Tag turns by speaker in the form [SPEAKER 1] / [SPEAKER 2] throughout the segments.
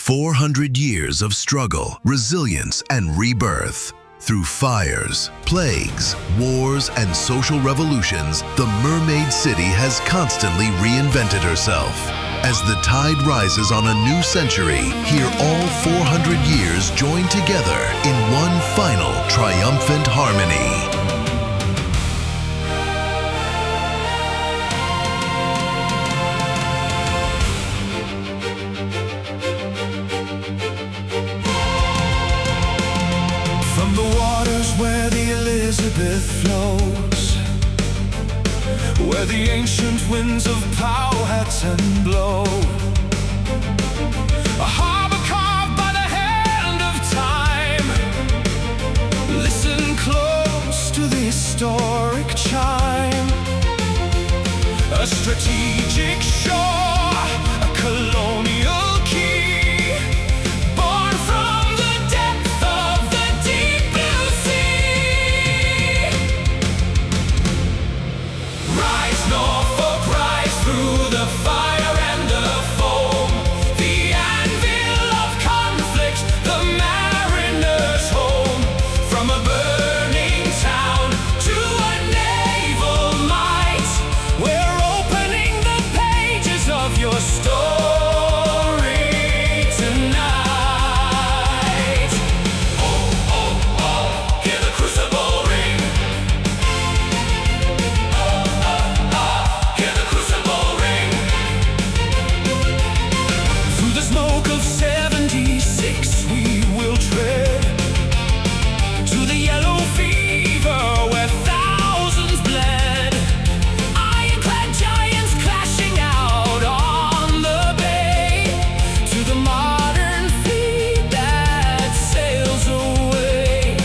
[SPEAKER 1] 400 years of struggle, resilience, and rebirth. Through fires, plagues, wars, and social revolutions, the Mermaid City has constantly reinvented herself. As the tide rises on a new century, here all 400 years join together in one final triumphant harmony.
[SPEAKER 2] From the waters where the Elizabeth flows, where the ancient winds of Powhatan blow, a harbor carved by the hand of time. Listen close to the historic chime. A strategic shore, a colonial key, born from the depth of the deep blue sea. Rise, Norfolk, rise through the fire and the foam, the anvil of conflict, the mariner's home. From a burning town to a naval might, we're opening the pages of your story tonight. Oh, oh, oh, hear the crucible ring. Hear the crucible ring. Through the smoke of 76 we will tread to the yellow fever where thousands bled. Ironclad giants clashing out on the bay, to the modern fleet that sails away.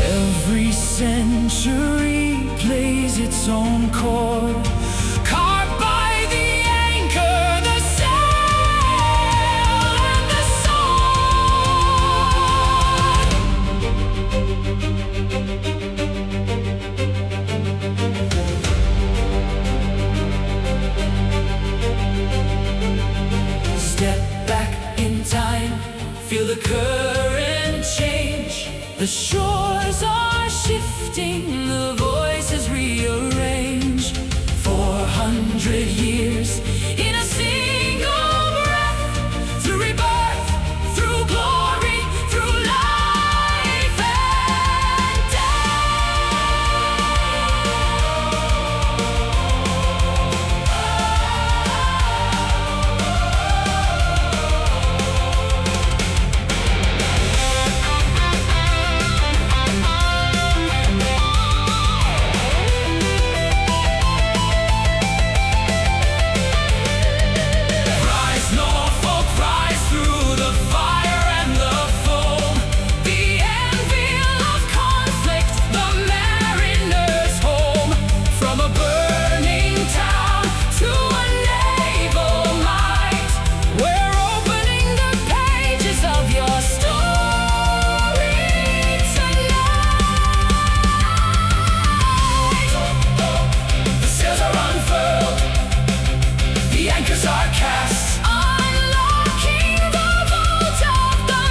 [SPEAKER 2] Every century plays its own chord, carved by the anchor, the sail, and the sword. Step back in time, feel the current change. The shores are shifting, the voices rearrange. 400 years in a single breath, through rebirth, through glory, through life and Rise, Norfolk, rise through the fire and the foam, the anvil of conflict, the mariner's home. From a burning town to a naval might, we're opening the pages of your story tonight. The sails are unfurled, the anchors are cast, unlocking the vault of the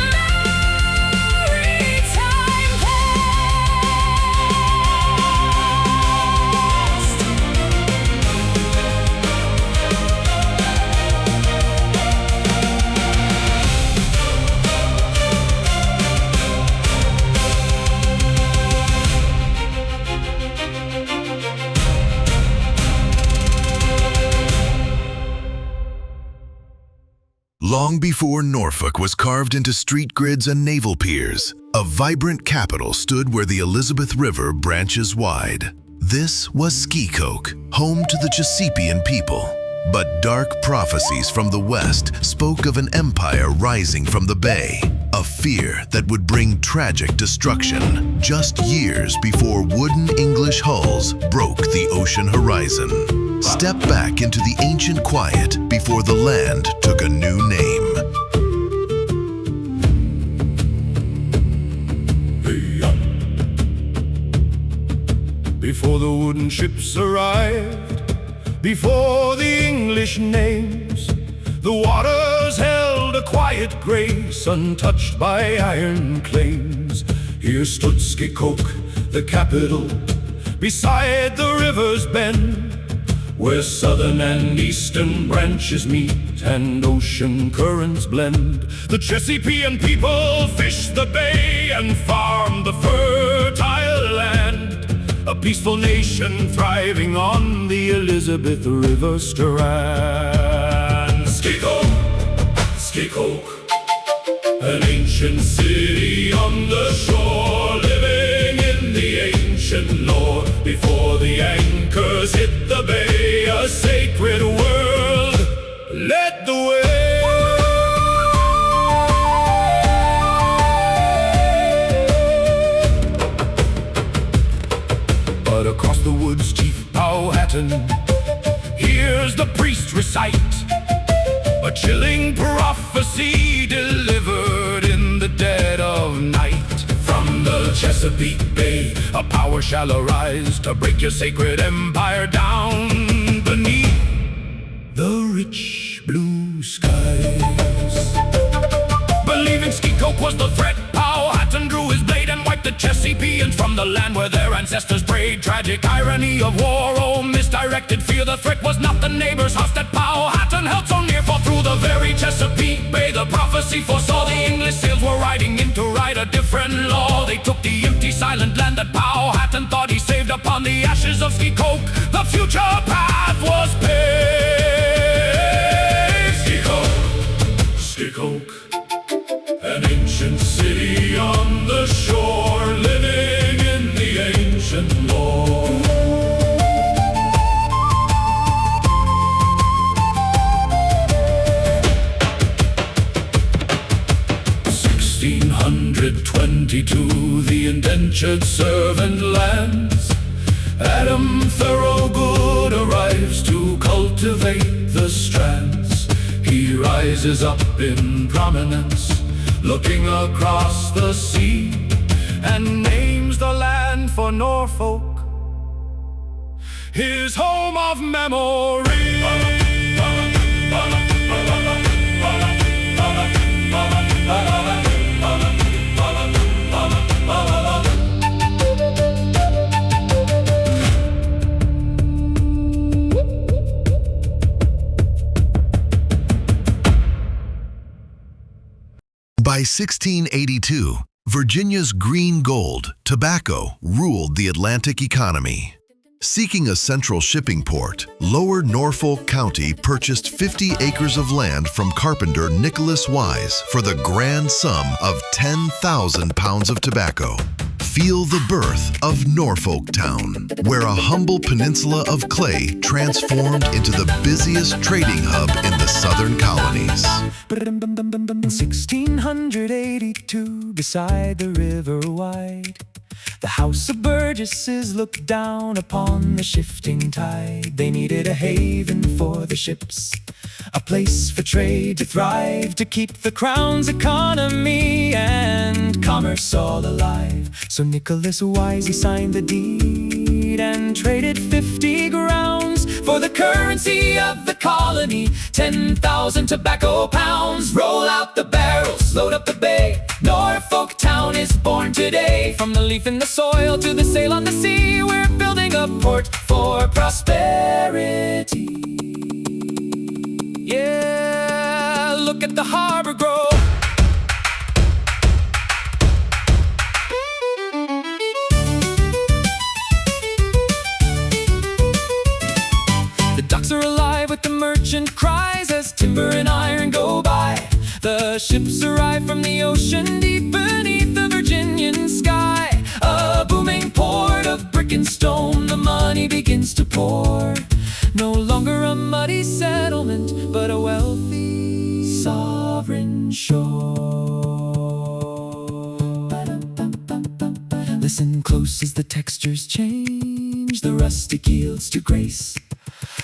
[SPEAKER 2] maritime past.
[SPEAKER 1] Long before Norfolk was carved into street grids and naval piers, a vibrant capital stood where the Elizabeth River branches wide. This was Skeecoke, home to the Chesepian people. But dark prophecies from the west spoke of an empire rising from the bay, a fear that would bring tragic destruction just years before wooden English hulls broke the ocean horizon. Step back into the ancient quiet before the land took a new name.
[SPEAKER 2] Before the wooden ships arrived, before the English names, the waters held held a quiet grace, untouched by iron claims. Here stood Scourge, the capital, beside the river's bend, where southern and eastern branches meet and ocean currents blend. The Chesepian people fished the bay and farmed the fertile land, a peaceful nation thriving on the Elizabeth River strand. Scourge, an ancient city on the shore, living in the ancient lore. Before the anchors hit the bay, a sacred world led the way. But across the woods, Chief Powhatan hears the priest recite a chilling prophecy delivered in the dead of night. From the Chesapeake Bay, a power shall arise to break your sacred empire down beneath the rich blue skies. Believing Scourge was the threat, Powhatan drew his blade and wiped the Chesepians from the land where their ancestors prayed. Tragic irony of war, oh misdirected fear. The threat was not the neighbor's house that Powhatan held so near, for through the very Chesapeake Bay the prophecy foresaw the English sails were riding in to right a different law. They took the empty silent land that Powhatan thought he saved. Upon the ashes of Scourge, the future path was paved. Scourge, an ancient city on the shore, living in the ancient lore. '22, the indentured servant lands. Adam Thorogood arrives to cultivate the strands. He rises up in prominence, looking across the sea, and names the land for Norfolk his home of memory.
[SPEAKER 1] By 1682, Virginia's green gold, tobacco, ruled the Atlantic economy. Seeking a central shipping port, Lower Norfolk County purchased 50 acres of land from carpenter Nicholas Wise for the grand sum of 10,000 pounds of tobacco. Feel the birth of Norfolk Town, where a humble peninsula of clay transformed into the busiest trading hub in the southern colonies.
[SPEAKER 3] In 1682, beside the river wide, the house of Burgesses looked down upon the shifting tide. They needed a haven for the ships, a place for trade to thrive, to keep the crown's economy and commerce all alive. So Nicholas Wisely signed the deed and traded 50 grounds for the currency of the colony, 10,000 tobacco pounds. Roll out the barrels, load up the bay, Norfolk Town is born today. From the leaf in the soil to the sail on the sea, we're building a port for prosperity. Yeah, look at the harbor grow. The docks are alive with the merchant cries as timber and iron go by. The ships arrive from the ocean deep beneath the Virginian sky. A booming port of brick and stone, the money begins to pour. No longer a muddy settlement, but a wealthy sovereign shore. Listen close as the textures change, the rustic yields to grace.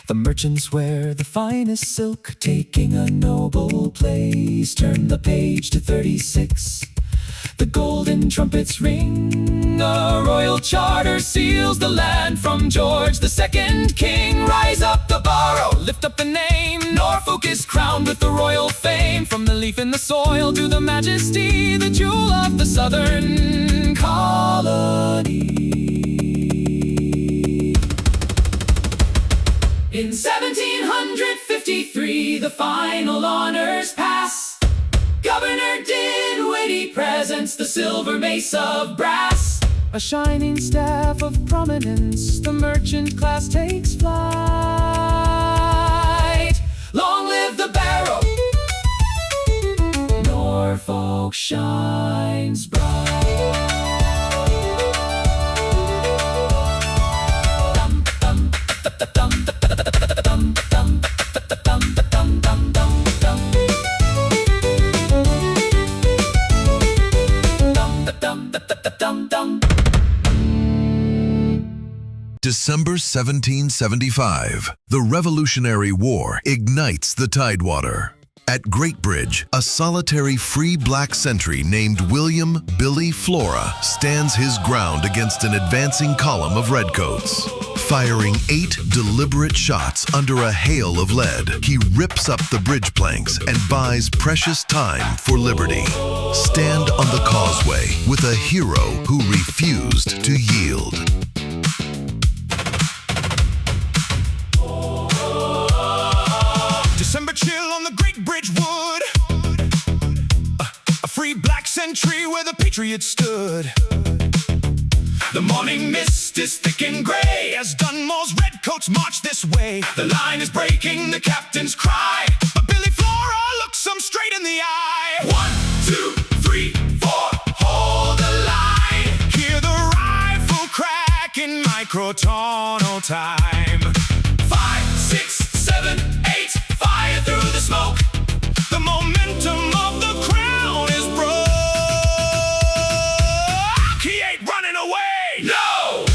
[SPEAKER 3] The merchants wear the finest silk, taking a noble place. Turn the page to 36. The golden trumpets ring spring, a royal charter seals the land from George II King. Rise up the borough, lift up the name. Norfolk is crowned with the royal fame. From the leaf in the soil to the majesty, the jewel of the southern colony. In 1753, the final honors pass. Governor Dinwiddie presents the silver mace of brass. A shining staff of prominence, the merchant class takes flight. Long live the barrow, Norfolk shines bright.
[SPEAKER 1] December 1775, the Revolutionary War ignites the Tidewater. At Great Bridge, a solitary free black sentry named William "Billy" Flora stands his ground against an advancing column of redcoats. Firing 8 deliberate shots under a hail of lead, he rips up the bridge planks and buys precious time for liberty. Stand on the causeway with a hero who refused to yield.
[SPEAKER 2] December chill on the Great Bridge wood, a free black sentry where the patriots stood. The morning mist is thick and gray as Dunmore's redcoats march this way. The line is breaking, the captains cry, but Billy Flora looks them straight in the eye. 1, 2, 3, 4, hold the line. Hear the rifle crack in microtonal time. 5, 6, 7, 8, fire through the smoke. The momentum of the crown is broke. He ain't running away, no!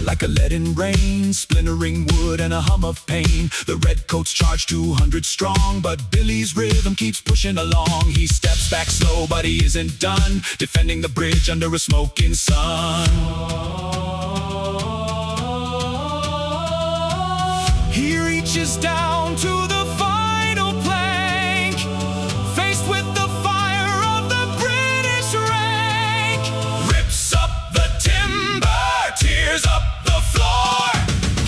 [SPEAKER 2] Like a leaden rain, splintering wood and a hum of pain. The redcoats charge 200 strong, but Billy's rhythm keeps pushing along. He steps back slow, but he isn't done, defending the bridge under a smoking sun. He reaches down to the final plank, faced with the fire of the British rank. Rips up the timber, tears up the floor,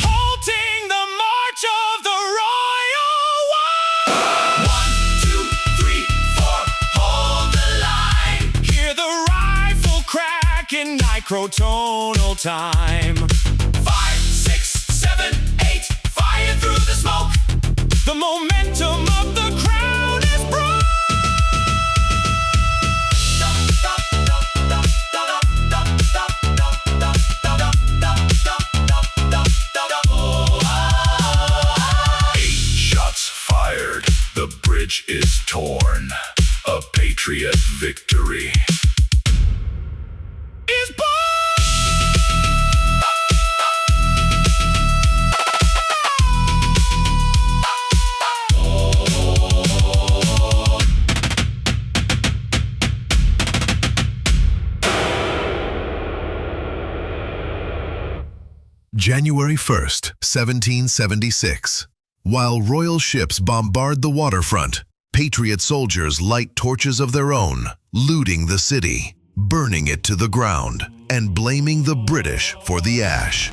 [SPEAKER 2] halting the march of the royal war. 1, 2, 3, 4, hold the line. Hear the rifle crack in microtonal time. 5, 6, 7, 8, fire through the smoke. The momentum of the crowd is broke. The bridge is torn. A patriot victory is born.
[SPEAKER 1] January 1st, 1776. While royal ships bombard the waterfront, Patriot soldiers light torches of their own, looting the city, burning it to the ground, and blaming the British for the ash.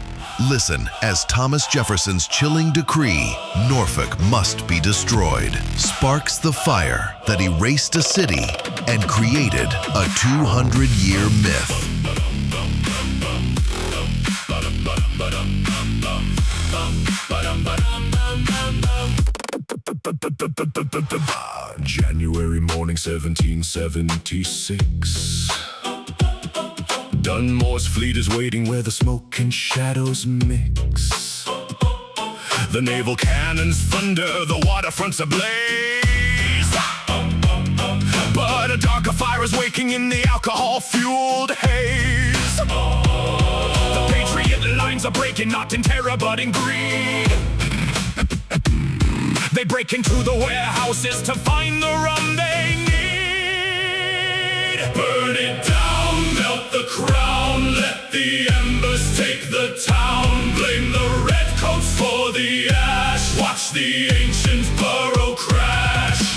[SPEAKER 1] Listen as Thomas Jefferson's chilling decree, Norfolk must be destroyed, sparks the fire that erased a city and created a 200-year myth.
[SPEAKER 2] January morning 1776. Dunmore's fleet is waiting where the smoke and shadows mix. The naval cannons thunder, the waterfront's ablaze. But But a darker fire is waking in the alcohol-fueled haze. The patriot lines are breaking, not in terror but in greed. They break into the warehouses to find the rum they need. Burn it down, melt the crown, let the embers take the town. Blame the redcoats for the ash, watch the ancient borough crash.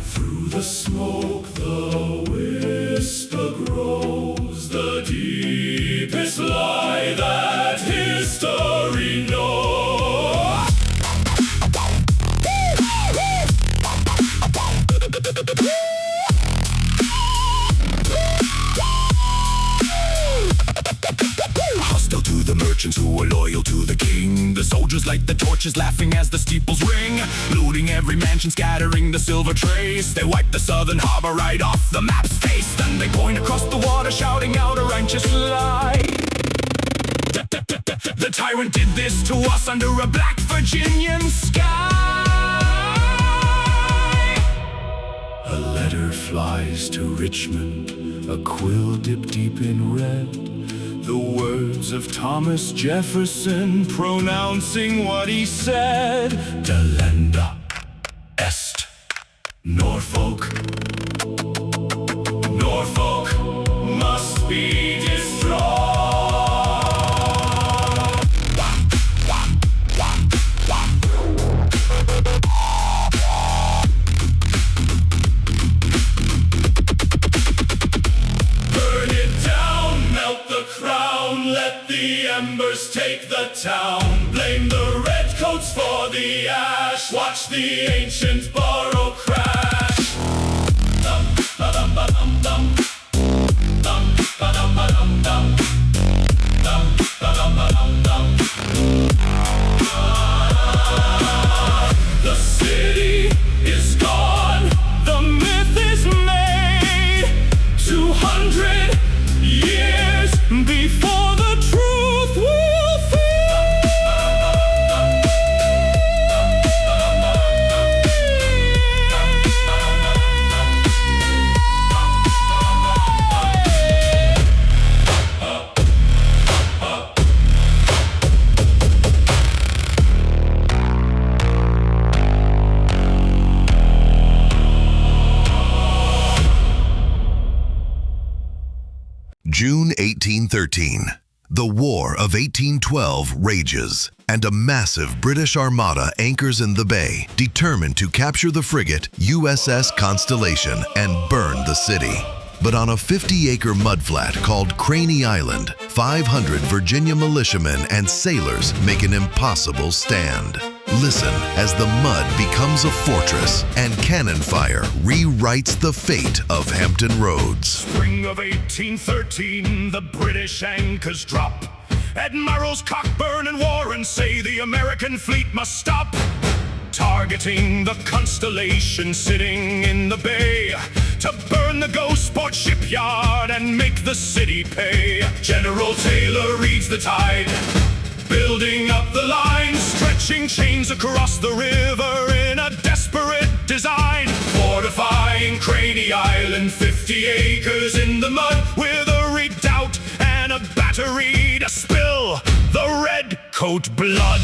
[SPEAKER 2] Through the smoke the whisper grows, the deepest lie that history knows. Hostile to the merchants who are loyal to the king. The soldiers light the torches, laughing as the steeples ring. Looting every mansion, scattering the silver trace. They wipe the southern harbor right off the map's face. Then they point across the water, shouting out a righteous lie. The tyrant did this to us under a black Virginian sky. A letter flies to Richmond, a quill dipped deep in red. The words of Thomas Jefferson pronouncing what he said. Delenda est Norfolk. Norfolk must be destroyed. Let the embers take the town. Blame the redcoats for the ash, watch the ancient borough crash. Dum ba dum ba dum dum. Dum ba dum ba dum dum. Dum ba dum ba dum dum. The city is gone. The myth is made. 200 years before the truth will fade.
[SPEAKER 1] June 1813. The War of 1812 rages, and a massive British armada anchors in the bay, determined to capture the frigate USS Constellation and burn the city. But on a 50-acre mudflat called Craney Island, 500 Virginia militiamen and sailors make an impossible stand. Listen as the mud becomes a fortress and cannon fire rewrites the fate of Hampton Roads.
[SPEAKER 2] Spring of 1813, the British anchors drop. Admirals Cockburn and Warren say the American fleet must stop. Targeting the Constellation sitting in the bay, to burn the Gosport shipyard and make the city pay. General Taylor reads the tide, building up the line, stretching chains across the river in a desperate design. Fortifying Craney Island, 50 acres in the mud, with a redoubt and a battery to spill the redcoat blood.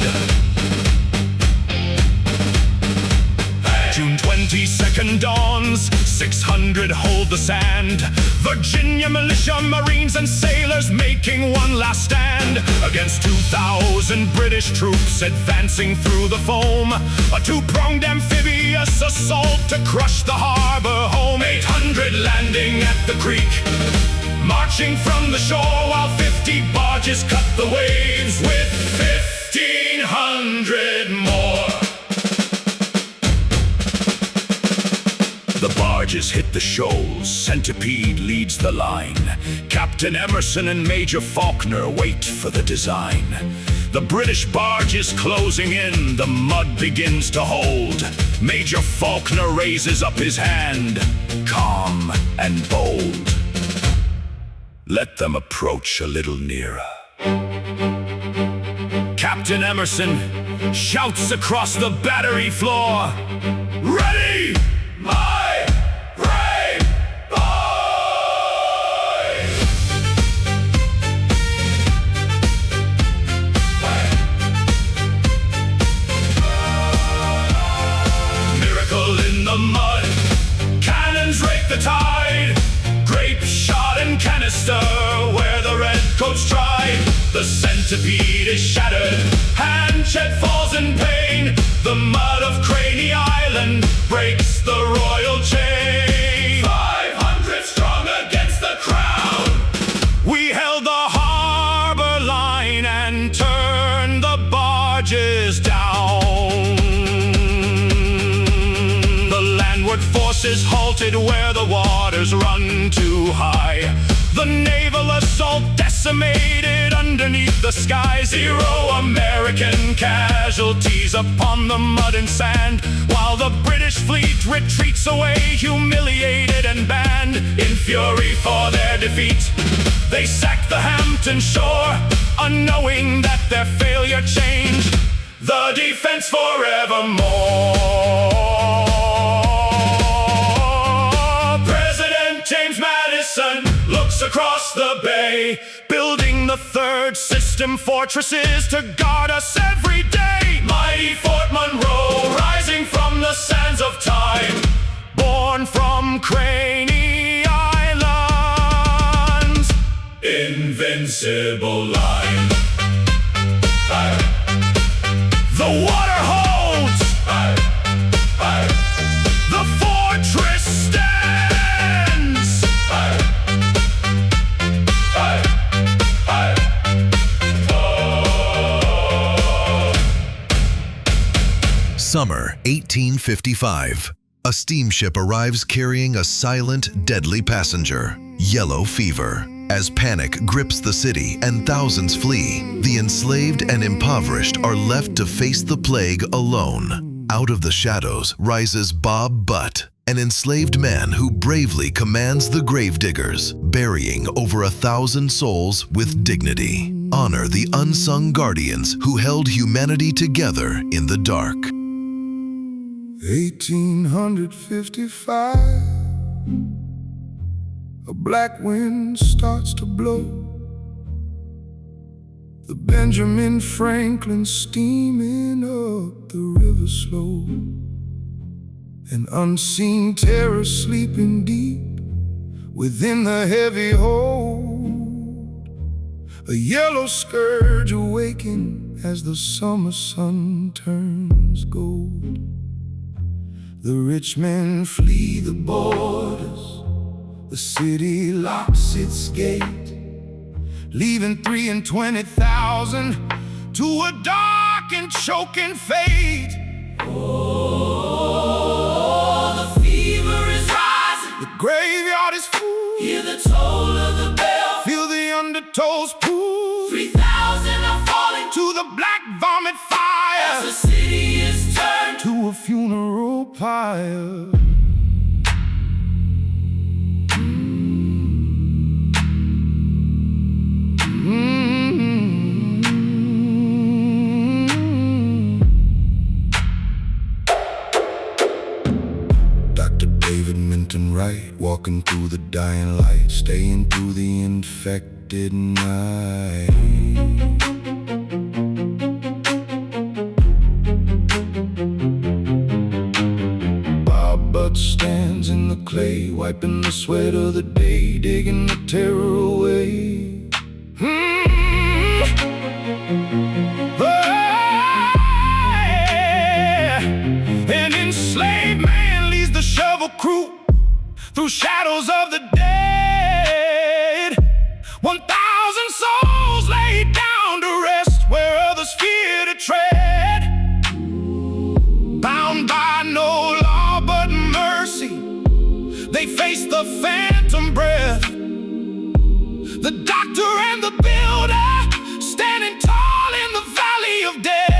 [SPEAKER 2] June 22nd dawns, 600 hold the sand. Virginia militia, marines and sailors making one last stand against 2,000 British troops advancing through the foam. A two-pronged amphibious assault to crush the harbor home. 800 landing at the creek, marching from the shore, while 50 barges cut the waves with 1,500 more. The barges hit the shoals, Centipede leads the line. Captain Emerson and Major Faulkner wait for the design. The British barge is closing in, the mud begins to hold. Major Faulkner raises up his hand, calm and bold. Let them approach a little nearer. Captain Emerson shouts across the battery floor, "Ready, my brave The centipede is shattered, and Chet falls in pain. The mud of Craney Island breaks the royal chain. 500 strong against the crowd. We held the harbor line and turned the barges down. The landward forces halted where the waters run too high. The naval assault decimated underneath the sky. 0 American casualties upon the mud and sand, while the British fleet retreats away, humiliated and banned. In fury for their defeat, they sacked the Hampton shore, unknowing that their failure changed the defense forevermore. President James Madison looks across the bay, building the third system fortresses to guard us every day. Mighty Fort Monroe, rising from the sands of time, born from Craney Islands, invincible line. The water holds, the fortress stands.
[SPEAKER 1] Summer 1855. A steamship arrives carrying a silent, deadly passenger, yellow fever. As panic grips the city and thousands flee, the enslaved and impoverished are left to face the plague alone. Out of the shadows rises Bob Butt, an enslaved man who bravely commands the gravediggers, burying over 1,000 souls with dignity. Honor the unsung guardians who held humanity together in the dark.
[SPEAKER 3] 1855, a black wind starts to blow. The Benjamin Franklin steaming up the river slow. An unseen terror sleeping deep within the heavy hold. A yellow scourge awaking as the summer sun turns gold. The rich men flee the borders, the city locks its gate, leaving 3 and 20,000 to a dark and choking fate.
[SPEAKER 2] Oh, the fever is rising,
[SPEAKER 3] The graveyard is full,
[SPEAKER 2] hear the toll of the bell.
[SPEAKER 3] feel the undertows pool
[SPEAKER 2] 3,000 are falling
[SPEAKER 3] to the black vomit
[SPEAKER 2] as
[SPEAKER 3] fire,
[SPEAKER 2] the city is turned.
[SPEAKER 3] to a funeral pyre. Dr. David Minton Wright, walking through the dying light, staying through the infected night. Bob Butt stands in the clay, wiping the sweat of the day, digging the terror away. An enslaved man leads the shovel crew through shadows of the dead. 1,000 souls laid down to rest where others fear to tread. Bound by no law but mercy, they face the phantom breath. The doctor and the builder standing tall in the valley of death.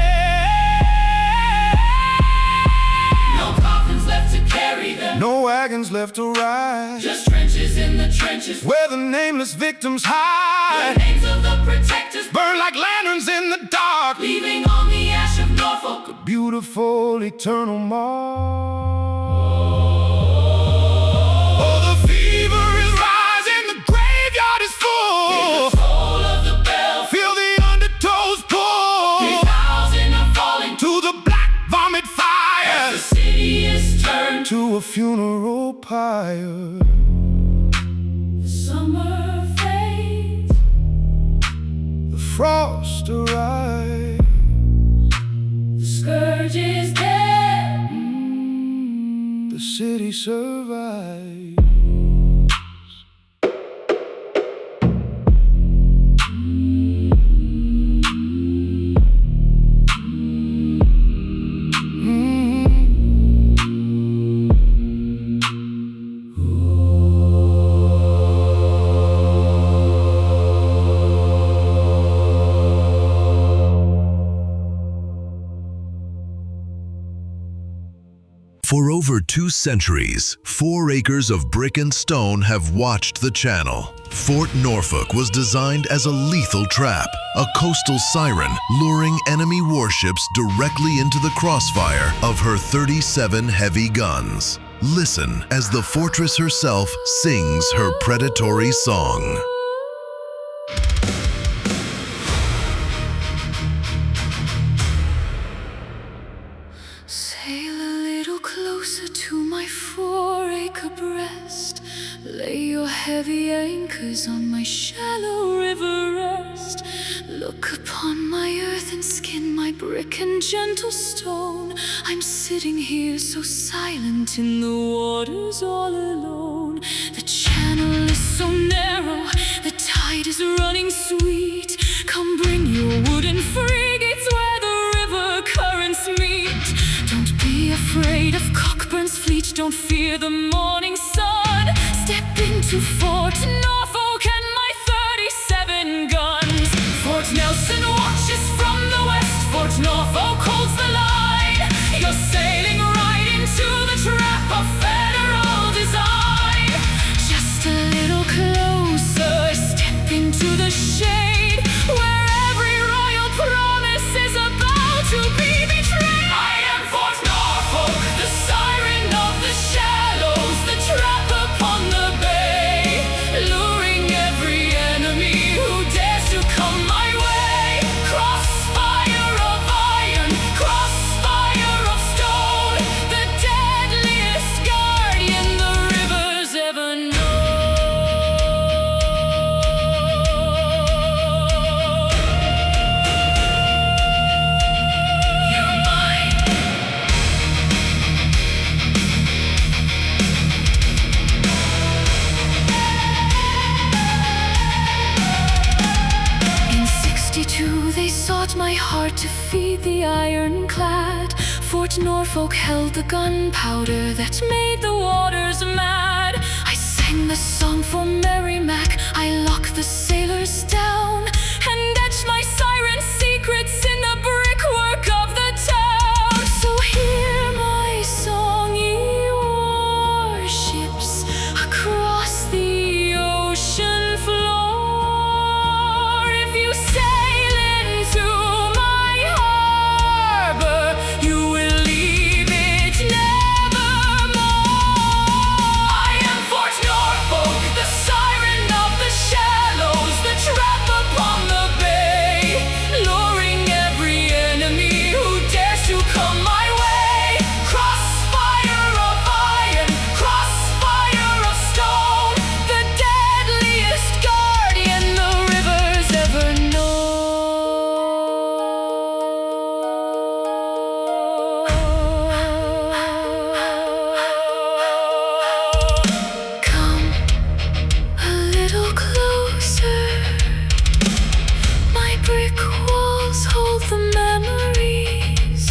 [SPEAKER 2] No coffins left to carry them,
[SPEAKER 3] No wagons left to ride,
[SPEAKER 2] just trenches in the trenches,
[SPEAKER 3] where the nameless victims
[SPEAKER 2] the
[SPEAKER 3] hide.
[SPEAKER 2] names of the protectors
[SPEAKER 3] Burn like lanterns in the dark,
[SPEAKER 2] leaving on the ash of Norfolk.
[SPEAKER 3] beautiful eternal mark.
[SPEAKER 2] Oh, the fever is rising, the graveyard is full. The toll of the bell,
[SPEAKER 3] Feel the undertows pull
[SPEAKER 2] 3,000 are falling
[SPEAKER 3] to the black vomit
[SPEAKER 2] as
[SPEAKER 3] fire,
[SPEAKER 2] the city is turned.
[SPEAKER 3] to a funeral pyre.
[SPEAKER 2] Summer fades,
[SPEAKER 3] The
[SPEAKER 2] frost arrives.
[SPEAKER 4] The scourge is dead.
[SPEAKER 2] The city survives.
[SPEAKER 1] For over 2 centuries, 4 acres of brick and stone have watched the channel. Fort Norfolk was designed as a lethal trap, a coastal siren luring enemy warships directly into the crossfire of her 37 heavy guns. Listen as the fortress herself sings her predatory song.
[SPEAKER 4] Sail a little closer to my 4-acre breast. Lay your heavy anchors on my shallow river rest. Look upon my earth and skin, my brick and gentle stone. I'm sitting here so silent in the waters all alone. The channel is so narrow, the tide is running sweet. Come bring your wooden frigates where the river currents meet. Don't be afraid of Cockburn's fleet, don't fear the morning sun. Step into Fort Norfolk and my 37 guns. Fort Nelson watches from the west, Fort Norfolk holds the line. You're sailing right into the trap of federal design. Just a little closer, step into the shade, where every royal promise is about to be betrayed. I am Fort Norfolk, the siren of the shallows, the trap upon the bay, luring every enemy who dares to come my way. Crossfire of iron, crossfire of stone, the deadliest guardian the rivers ever know. You're mine. In 62 they sought my heart to feed the ironclad. Fort Norfolk held the gunpowder that made the waters mad. I sang the song for Merrimac, I locked the sailors down, and etched my siren secrets in the brickwork of the town. So hear my song, ye warships, across the ocean floor. If you sail into my harbor, you will leave it nevermore. I am Fort Norfolk, the siren of the shallows, the trap upon the bay, luring every enemy who dares to come my way. Crossfire of iron, crossfire of stone, the deadliest guardian the rivers ever know. Come a little closer. My brick walls hold the memories.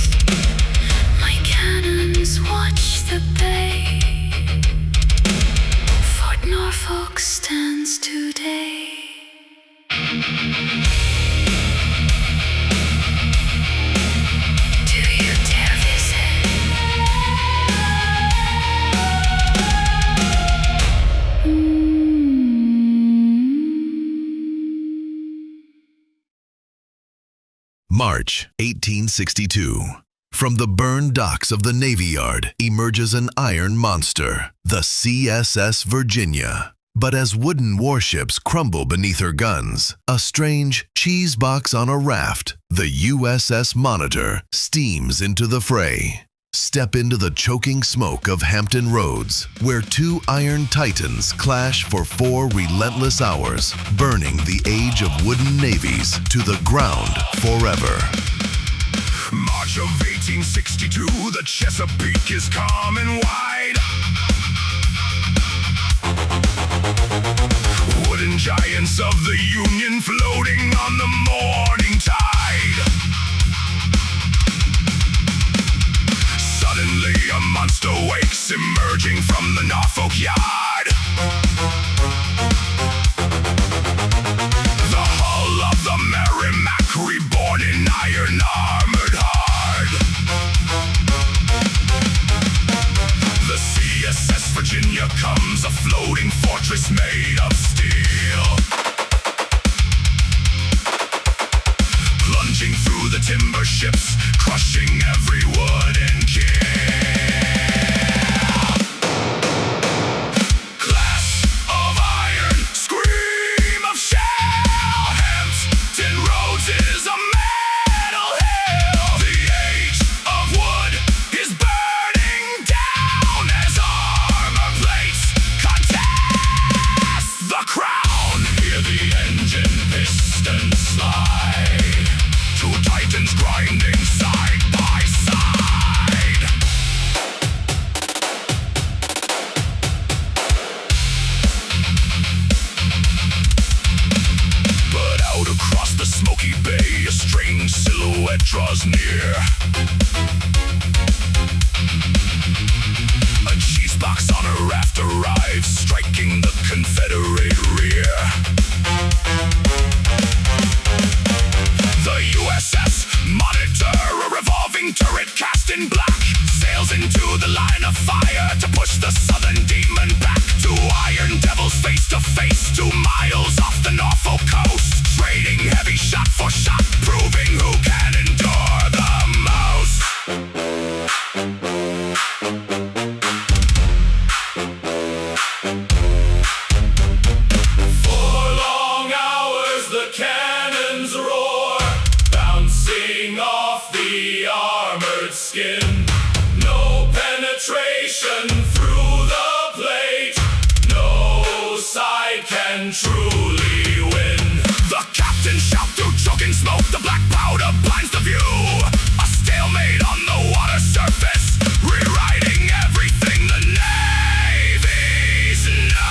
[SPEAKER 4] My cannons watch the bay. Fort Norfolk stands today. Do you dare visit?
[SPEAKER 1] March 1862. From the burned docks of the Navy Yard emerges an iron monster, the CSS Virginia. But as wooden warships crumble beneath her guns, a strange cheese box on a raft, the USS Monitor, steams into the fray. Step into the choking smoke of Hampton Roads, where two iron titans clash for 4 relentless hours, burning the age of wooden navies to the ground forever.
[SPEAKER 2] March of 1862, the Chesapeake is calm and wide. Wooden giants of the Union floating on the morning tide. Suddenly a monster wakes, emerging from the Norfolk yard. The hull of the Merrimac, reborn in iron, armored hard. The CSS Virginia comes, a floating fortress made of steel. Plunging through the timber ships, crushing every wooden keel. Clash of iron, scream of shell. Hampton Roads is a metal hill. The age of wood is burning down as armor plates contest the crown. Hear the engine pistons slide, two titans grinding side by side. But out across the smoky bay, a strange silhouette draws near. A cheese box on a raft arrives, striking the Confederate rear. The USS Monitor, a revolving turret cast in black, sails into the line of fire to push the Southern demon back. Two iron devils face to face, 2 miles off the Norfolk coast, trading heavy shot for shot, proving who can endure the most. For long hours the cannons roar, bouncing off the armored skin. No penetration through the plate, no side can truly win. The captain shout through choking smoke, the black powder blinds the view. A stalemate on the water surface, rewriting everything the navies know.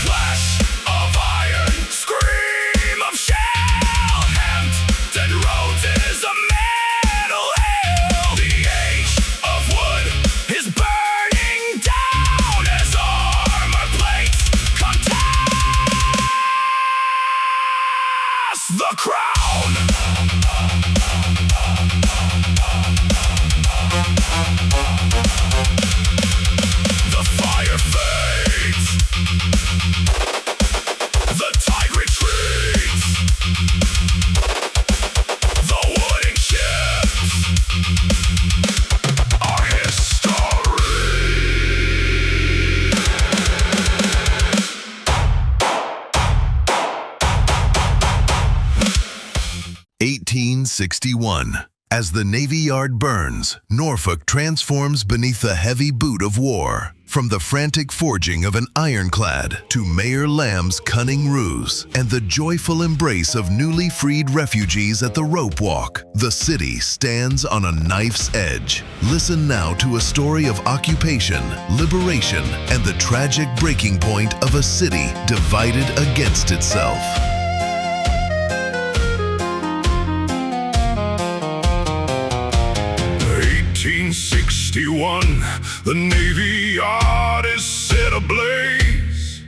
[SPEAKER 2] Clash of iron, scream of shell. Hampton Roads is a metal hill. The age of wood is burning down as armor plates contest the crown. The fire fades, the tide retreats, the wooden ships are history.
[SPEAKER 1] 1861. As the Navy Yard burns, Norfolk transforms beneath the heavy boot of war. From the frantic forging of an ironclad to Mayor Lamb's cunning ruse and the joyful embrace of newly freed refugees at the rope walk, the city stands on a knife's edge. Listen now to a story of occupation, liberation, and the tragic breaking point of a city divided against itself.
[SPEAKER 2] 1861, the Navy Yard is set ablaze.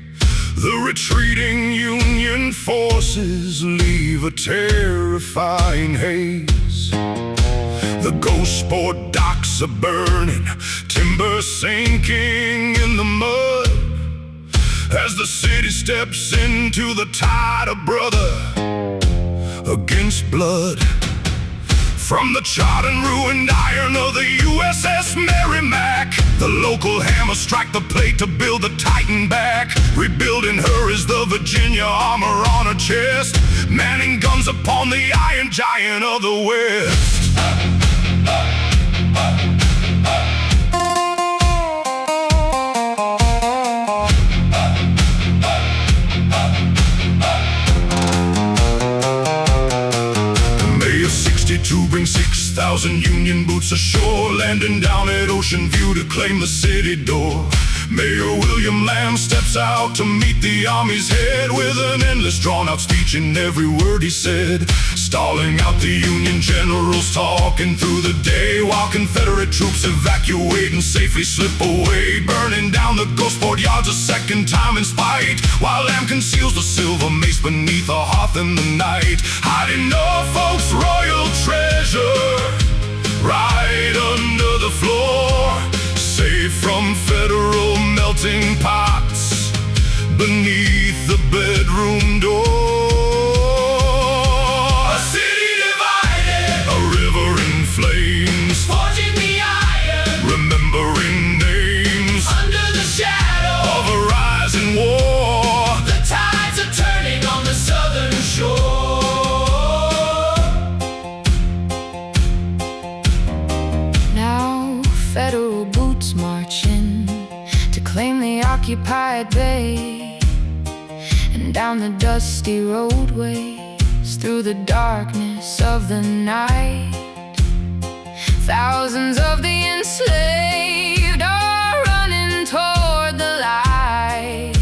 [SPEAKER 2] The retreating Union forces leave a terrifying haze. The ghost board docks are burning, timber sinking in the mud. As the city steps into the tide of brother, against blood. From the charred and ruined iron of the USS Merrimack, the local hammer strike the plate to build the Titan back. Rebuilding her is the Virginia armor on her chest, manning guns upon the iron giant of the West. To bring 6,000 Union boots ashore, landing down at Ocean View to claim the city door. Mayor William Lamb steps out to meet the Army's head with an endless drawn-out speech in every word he said, stalling out the Union generals talking through the day, while Confederate troops evacuate and safely slip away, burning down the Ghost-Port yards a second time in spite, while Lamb conceals the silver mace beneath a hearth in the night, hiding Norfolk's royal treasure right under the floor, safe from federal melting pots beneath the bedroom door. A city divided, a river in flames, forging the iron, remembering names, under the shadow of a rising war. The tides are turning on the southern shore.
[SPEAKER 4] Now federal boots march in to claim the occupied bay, and down the dusty roadways through the darkness of the night, thousands of the enslaved are running toward the light.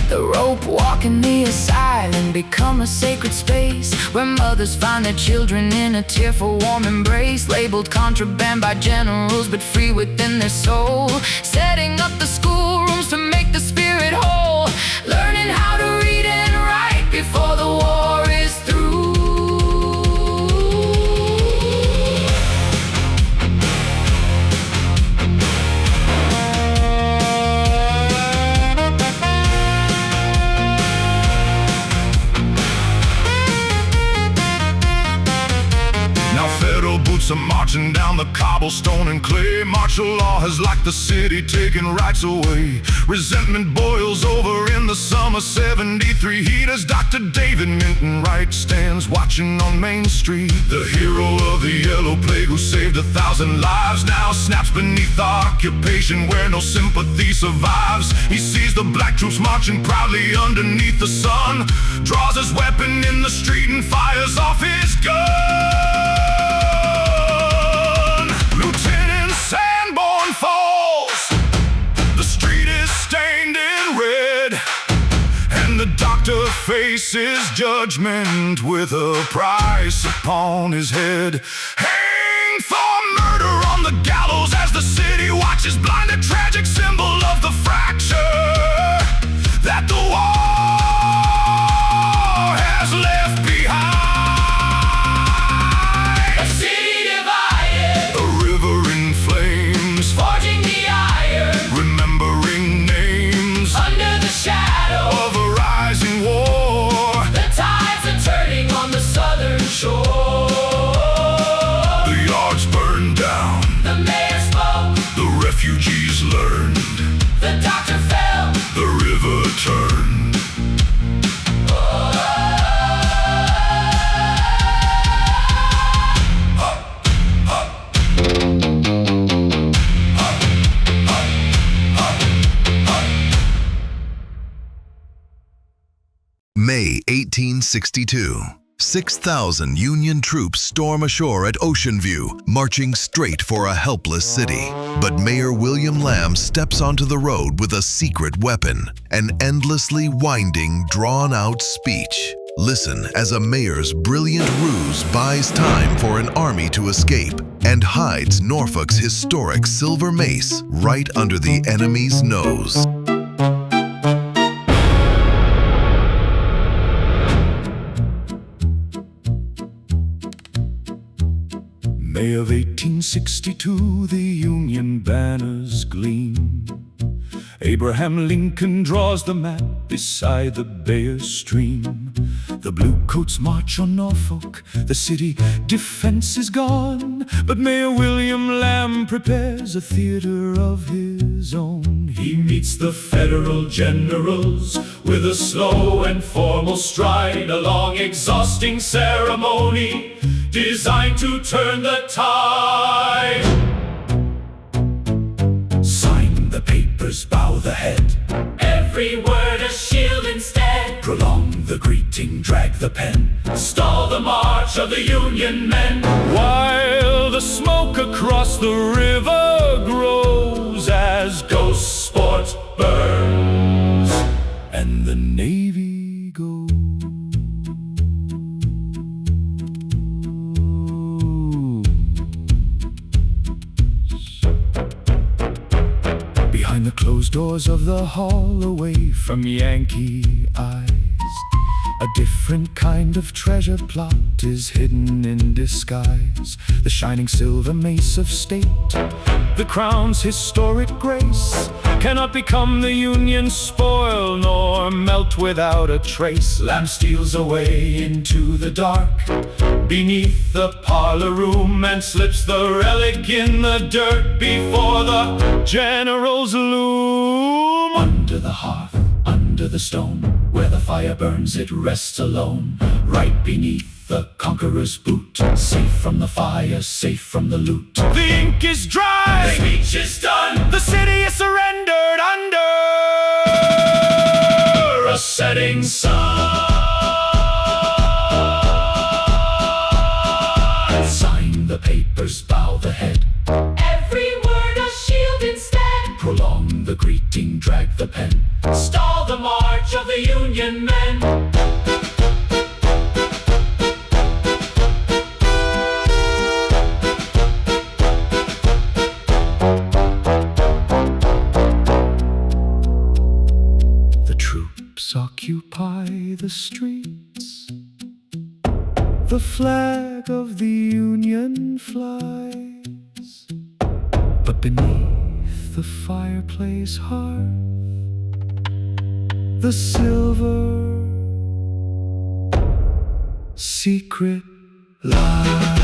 [SPEAKER 4] The rope walk and the asylum become a sacred space, where mothers find their children in a tearful warm embrace, labeled contraband by generals but free within their soul, setting up the schoolrooms to make the spirit whole, learning how to read and write before the war is through.
[SPEAKER 2] Are marching down the cobblestone and clay. Martial law has locked the city, taking rights away. Resentment boils over in the summer '73 heat as Dr. David Minton Wright stands watching on Main Street. The hero of the Yellow Plague who saved 1,000 lives now snaps beneath the occupation where no sympathy survives. He sees the black troops marching proudly underneath the sun, draws his weapon in the street and fires off his gun. Lieutenant Sanborn falls. The street is stained in red, and the doctor faces judgment with a price upon his head. Hanged for murder on the gallows as the city watches blind, a tragic symbol of the fracture that the war has left behind.
[SPEAKER 4] Forging the iron,
[SPEAKER 2] remembering names,
[SPEAKER 4] under the shadow
[SPEAKER 2] of a rising war.
[SPEAKER 4] The tides are turning on the southern shore.
[SPEAKER 2] The yards burned down,
[SPEAKER 4] the mayor spoke,
[SPEAKER 2] the refugees learned,
[SPEAKER 4] the doctor fell,
[SPEAKER 2] the river turned.
[SPEAKER 1] May 1862. 6,000 Union troops storm ashore at Ocean View, marching straight for a helpless city. But Mayor William Lamb steps onto the road with a secret weapon, an endlessly winding, drawn-out speech. Listen as a mayor's brilliant ruse buys time for an army to escape and hides Norfolk's historic silver mace right under the enemy's nose.
[SPEAKER 3] May of 1862, the Union banners gleam. Abraham Lincoln draws the map beside the Bayeux stream. The bluecoats march on Norfolk, the city defense is gone, but Mayor William Lamb prepares a theater of his own.
[SPEAKER 2] He meets the federal generals with a slow and formal stride, a long exhausting ceremony designed to turn the tide.
[SPEAKER 3] Sign the papers, bow the head,
[SPEAKER 2] Every word a shield instead.
[SPEAKER 3] prolong the greeting, drag the pen,
[SPEAKER 2] Stall the march of the Union men.
[SPEAKER 3] while the smoke across the river grows as
[SPEAKER 2] Ghost sport burns.
[SPEAKER 3] and the Navy goes. Behind the closed doors of the hall, away from Yankee eyes, a different kind of treasure plot is hidden in disguise. The shining silver mace of state, the crown's historic grace, cannot become the Union's spoil, nor melt without a trace. Lamb steals away into the dark, beneath the parlor room, and slips the relic in the dirt before the generals loom. Under the hearth, under the stone, where the fire burns, it rests alone, right beneath the conqueror's boot, safe from the fire, safe from the loot. The ink is dry,
[SPEAKER 2] The speech is done.
[SPEAKER 3] the city is surrendered under
[SPEAKER 2] A setting sun.
[SPEAKER 3] Sign the papers, bow the head,
[SPEAKER 2] Every word a shield instead.
[SPEAKER 3] prolong the greeting, drag the pen,
[SPEAKER 2] Stall the march of the Union men.
[SPEAKER 3] the troops occupy the streets, the flag of the Union flies, but beneath the fireplace hearth, the silver secret lies.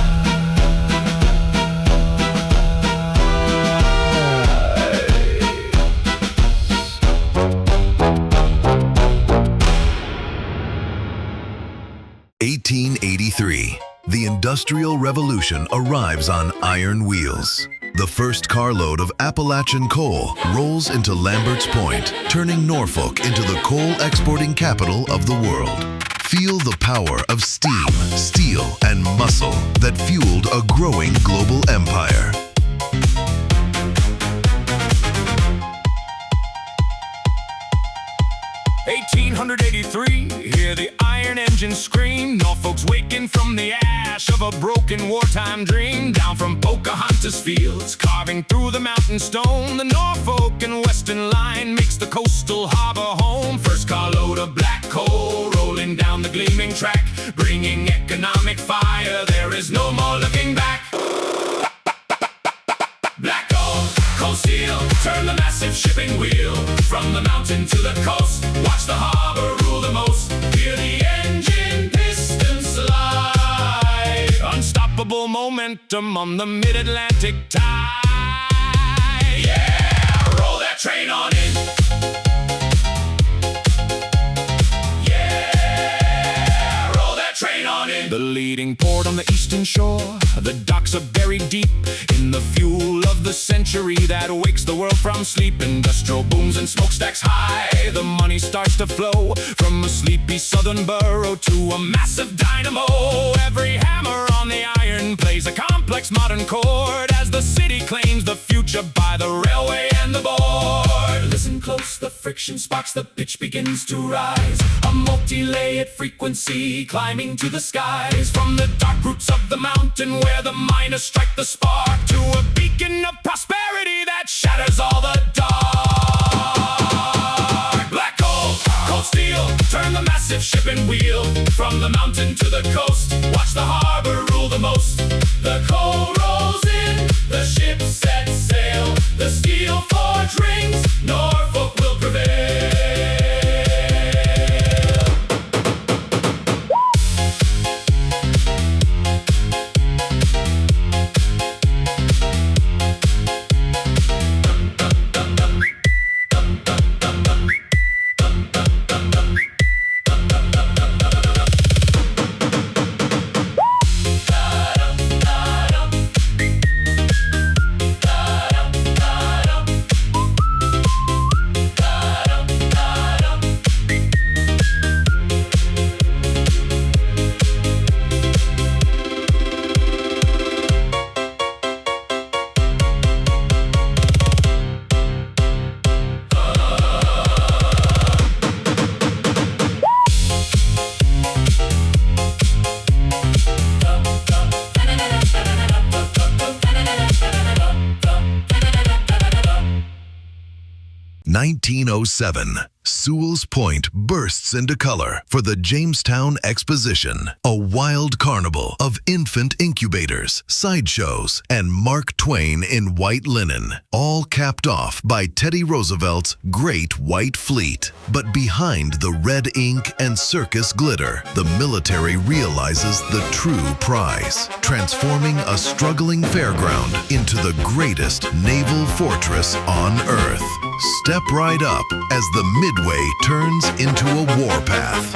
[SPEAKER 1] 1883, the Industrial Revolution arrives on iron wheels. The first carload of Appalachian coal rolls into Lambert's Point, turning Norfolk into the coal exporting capital of the world. Feel the power of steam, steel, and muscle that fueled a growing global empire.
[SPEAKER 3] Hear the iron engine scream. Norfolk's waking from the ash of a broken wartime dream. Down from Pocahontas fields, carving through the mountain stone, the Norfolk and Western line makes the coastal harbor home. First carload of black coal rolling down the gleaming track, bringing economic fire. There is no more looking back.
[SPEAKER 2] Black gold, cold steel, turn the massive shipping wheel. From the mountain to the coast, watch the harbor rule the most. Hear the engine piston slide.
[SPEAKER 3] Unstoppable momentum on the mid-Atlantic tide.
[SPEAKER 2] Yeah, roll that train on in. Yeah, roll that train on in.
[SPEAKER 3] The leading port on the eastern shore, the docks are buried deep in the fuel of the century that wakes the world from sleep. Industrial booms and smokestacks high, the money starts to flow from a sleepy southern borough to a massive dynamo. Every hammer on the iron plays a complex modern chord as the city claims the future by the railway and the board. Listen close, the friction sparks, the pitch begins to rise, a multi-layered frequency climbing to the skies. From the dark roots of the mountain where the miners strike the spark, to a beacon of prosperity that shatters all the dark. Black coal, cold steel, turn the massive shipping wheel. From the mountain to the coast, watch the harbor rule the most. The coal rolls in, the ship sets sail, the steel forge rings, Norfolk will prevail.
[SPEAKER 1] 1907, Sewell's Point bursts into color for the Jamestown Exposition, a wild carnival of infant incubators, sideshows, and Mark Twain in white linen, all capped off by Teddy Roosevelt's Great White Fleet. But behind the red ink and circus glitter, the military realizes the true prize, transforming a struggling fairground into the greatest naval fortress on Earth. Step right up as the Midway turns into a warpath.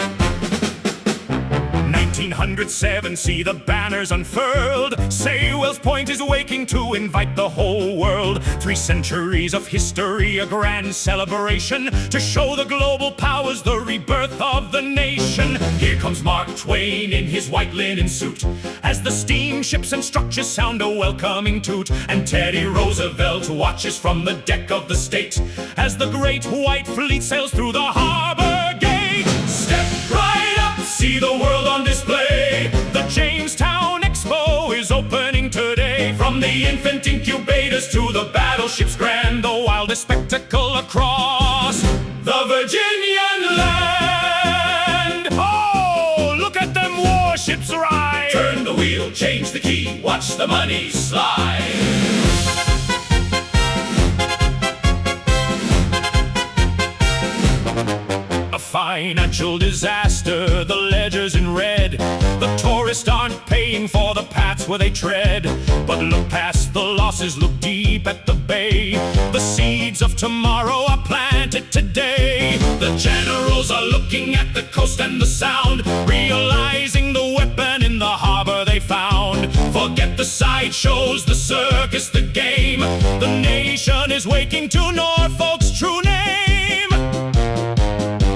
[SPEAKER 2] 1907, see the banners unfurled. Sewell's Point is waking to invite the whole world. 3 centuries of history, a grand celebration to show the global powers the rebirth of the nation. Here comes Mark Twain in his white linen suit, as the steamships and structures sound a welcoming toot. And Teddy Roosevelt watches from the deck of the state, as the Great White Fleet sails through the harbor gate. Step right up, see the world on display. The Jamestown Expo is opening today. From the infant incubators to the battleships grand, the wildest spectacle across the Virginian land. Oh, look at them warships ride. Turn the wheel, change the key, watch the money slide. Financial disaster, the ledger's in red. The tourists aren't paying for the paths where they tread. But look past the losses, look deep at the bay. The seeds of tomorrow are planted today. The generals are looking at the coast and the sound, realizing the weapon in the harbor they found. Forget the sideshows, the circus, the game. The nation is waking to Norfolk's true name.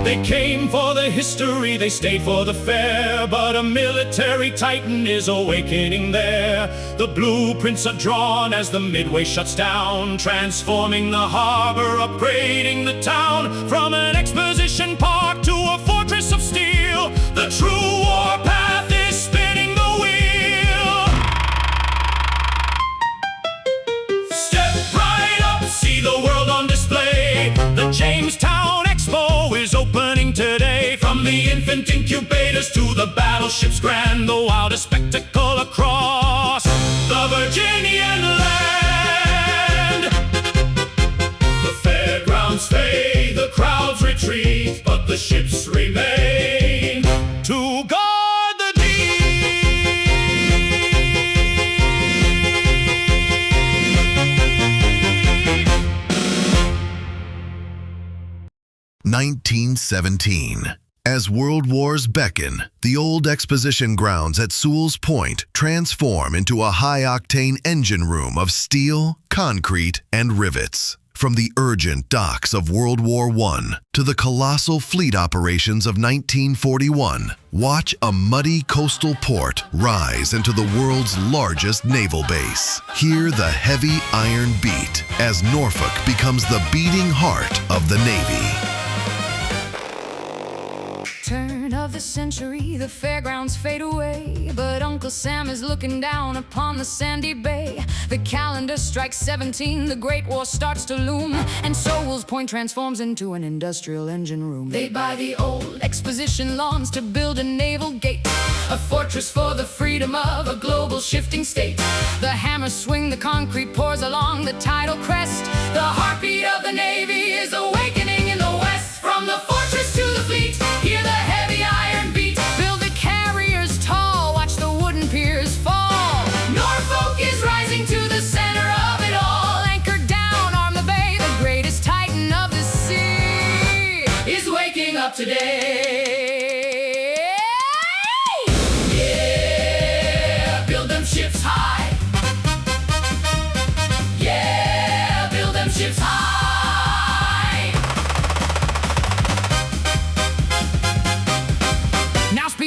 [SPEAKER 2] They came for the history, they stayed for the fair, but a military titan is awakening there. The blueprints are drawn as the Midway shuts down, transforming the harbor, upgrading the town. From an exposition park to a fortress of steel, the true warpath is spinning the wheel. Step right up, see the world on display. The Jamestown Expo is opening today. From the infant incubators to the battleships grand, the wildest spectacle across the Virginian land. The fairgrounds fade, the crowds retreat, but the ships remain to guard the deep.
[SPEAKER 1] 1917. As world wars beckon, the old exposition grounds at Sewell's Point transform into a high-octane engine room of steel, concrete, and rivets. From the urgent docks of World War I to the colossal fleet operations of 1941, watch a muddy coastal port rise into the world's largest naval base. Hear the heavy iron beat as Norfolk becomes the beating heart of the Navy.
[SPEAKER 4] Turn of the century, the fairgrounds fade away, but Uncle Sam is looking down upon the sandy bay. The calendar strikes 17, the Great War starts to loom, and Sewell's Point transforms into an industrial engine room. They buy the old exposition lawns to build a naval gate, a fortress for the freedom of a global shifting state. The hammers swing, the concrete pours along the tidal crest. The heartbeat of the Navy is awakening in the west. From the fortress to the fleet, hear the heavy iron beat. Build the carriers tall, watch the wooden piers fall. Norfolk is rising to the center of it all. Anchored down, arm the bay, the greatest titan of the sea is waking up today. Yeah, build them ships high. Yeah, build them ships high.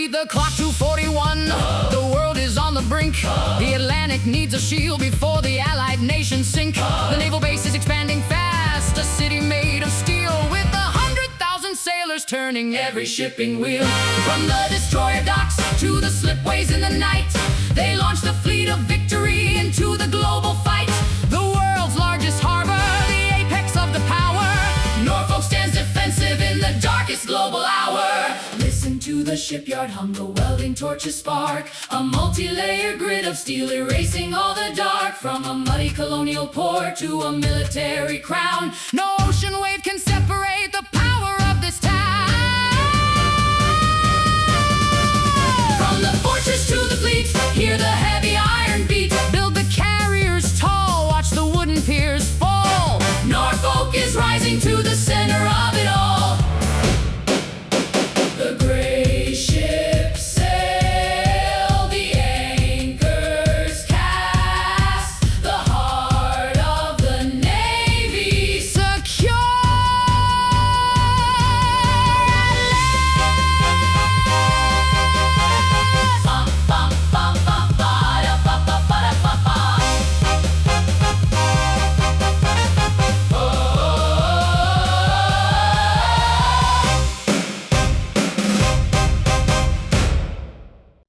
[SPEAKER 4] The clock to 41, the world is on the brink. The Atlantic needs a shield before the Allied nations sink. The naval base is expanding fast, a city made of steel, with 100,000 sailors turning every shipping wheel. From the destroyer docks to the slipways in the night, they launch the fleet of victory into the global fight. The world's largest harbor, the apex of the power, shipyard hung the welding torches spark, a multi-layer grid of steel erasing all the dark. From a muddy colonial port to a military crown, no ocean wave can separate the power of this town. From the fortress to the fleet, hear the heavy iron beat. Build the carriers tall, watch the wooden piers fall. Norfolk is rising to the center of it all. The gray ships sail, the anchors cast, the heart of the Navy secure at last.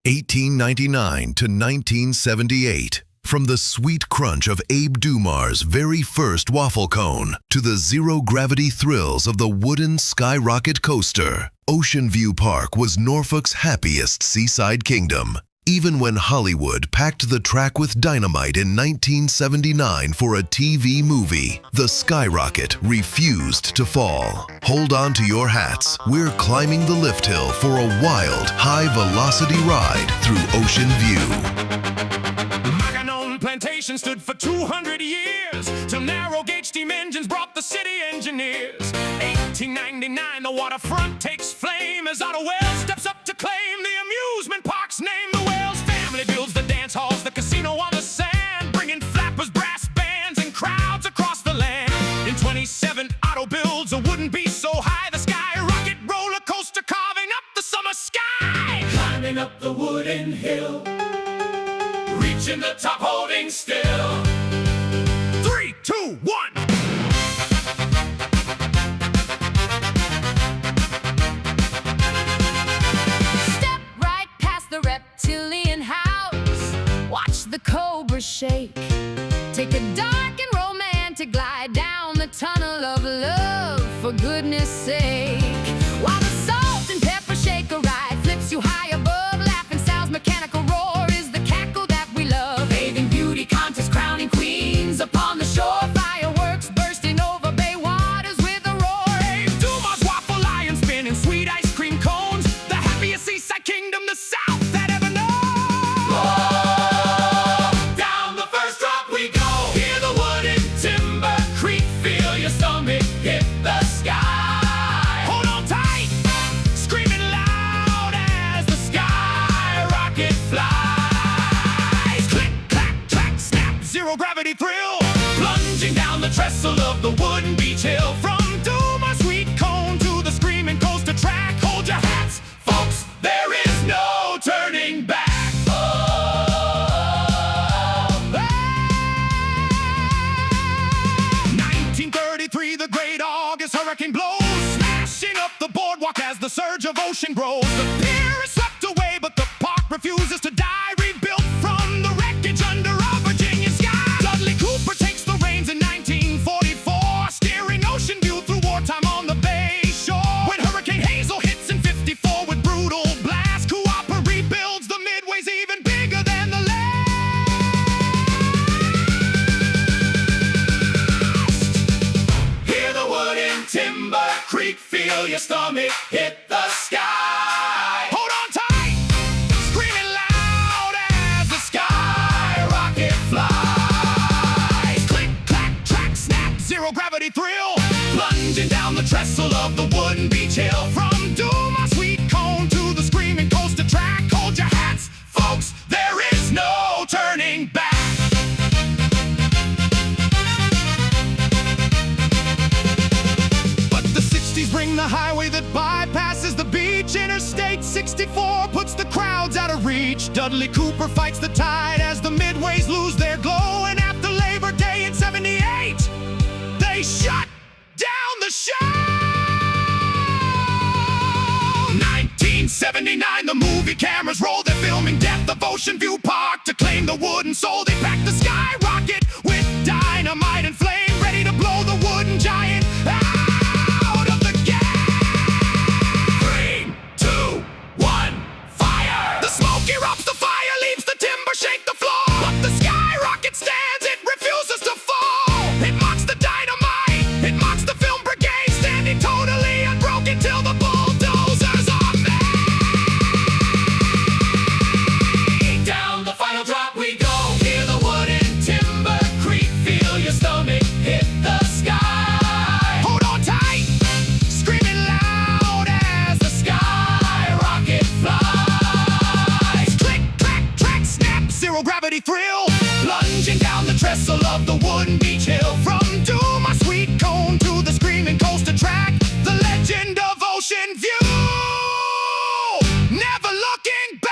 [SPEAKER 1] 1899 to 1978. From the sweet crunch of Abe Dumar's very first waffle cone to the zero-gravity thrills of the wooden skyrocket coaster, Ocean View Park was Norfolk's happiest seaside kingdom. Even when Hollywood packed the track with dynamite in 1979 for a TV movie, the skyrocket refused to fall. Hold on to your hats. We're climbing the lift hill for a wild, high-velocity ride through Ocean View.
[SPEAKER 2] Plantation stood for 200 years, till narrow-gauge steam engines brought the city engineers. 1899, the waterfront takes flame as Otto Wells steps up to claim the amusement park's name. The Wells family builds the dance halls, the casino on the sand, bringing flappers, brass bands, and crowds across the land. In 27, Otto builds a wooden beast so high, the skyrocket roller coaster carving up the summer sky. Climbing up the wooden hill, reaching the top, holding still. 3, 2, 1.
[SPEAKER 4] Step right past the reptilian house, watch the cobra shake. Take a dark and romantic glide down the tunnel of love, for goodness sake. While the salt and pepper shaker ride flips you high above, laughing sounds, mechanical roar is the cackle that we love. Bathing beauty contest, crowning queens upon the shore, fireworks bursting over bay waters with a roar.
[SPEAKER 2] Abe Dumas waffle iron spinning sweet ice cream cones, the happiest seaside kingdom the South had ever known.
[SPEAKER 4] Oh, down the first drop we go, hear the wooden timber creak, feel your stomach hit the sky.
[SPEAKER 2] Hold on tight, screaming loud as the skyrocket flies. Click, clack, clack, snap, zero-gravity thrill,
[SPEAKER 4] Plunging down the trestle of the wooden beach hill.
[SPEAKER 2] from Dumas sweet cone to the screaming coaster track.
[SPEAKER 4] Hold your hats, folks, there is no turning back.
[SPEAKER 2] 1933, the great August hurricane blows, smashing up the boardwalk as the surge of ocean grows. The pier is swept away, but the park refuses to die, rebuilt from the wreckage under a Virginia sky. Dudley Cooper takes the reins in 1944, steering Ocean View through wartime on the bay shore. When Hurricane Hazel hits in 54 with brutal blast, Cooper rebuilds the midways even bigger than the last.
[SPEAKER 4] Hear the wooden timber creak, feel your stomach hit the sky.
[SPEAKER 2] Hold on tight, screaming loud as the
[SPEAKER 4] Skyrocket flies.
[SPEAKER 2] click, clack, track, snap, zero-gravity thrill,
[SPEAKER 4] Plunging down the trestle of the wooden beach hill.
[SPEAKER 2] from Dumas sweet cone to the screaming coaster track. Hold your hats,
[SPEAKER 4] Folks, there is no turning back.
[SPEAKER 2] but the 60s bring the highway that bypasses the beach. Interstate 64 puts the crowds out of reach. Dudley Cooper fights the tide as the midways lose their glow, and after Labor Day in 78, they shut down the show. 1979, the movie cameras roll, they're filming Death of Ocean View Park to claim the wooden soul. They pack the skyrocket with dynamite and flame, ready to blow the wooden giant out of the game.
[SPEAKER 4] 3, 2, 1.
[SPEAKER 2] zero-gravity thrill. Plunging down the trestle of the wooden beach hill. From my sweet cone to the screaming coaster track. The legend of Ocean View. Never looking back.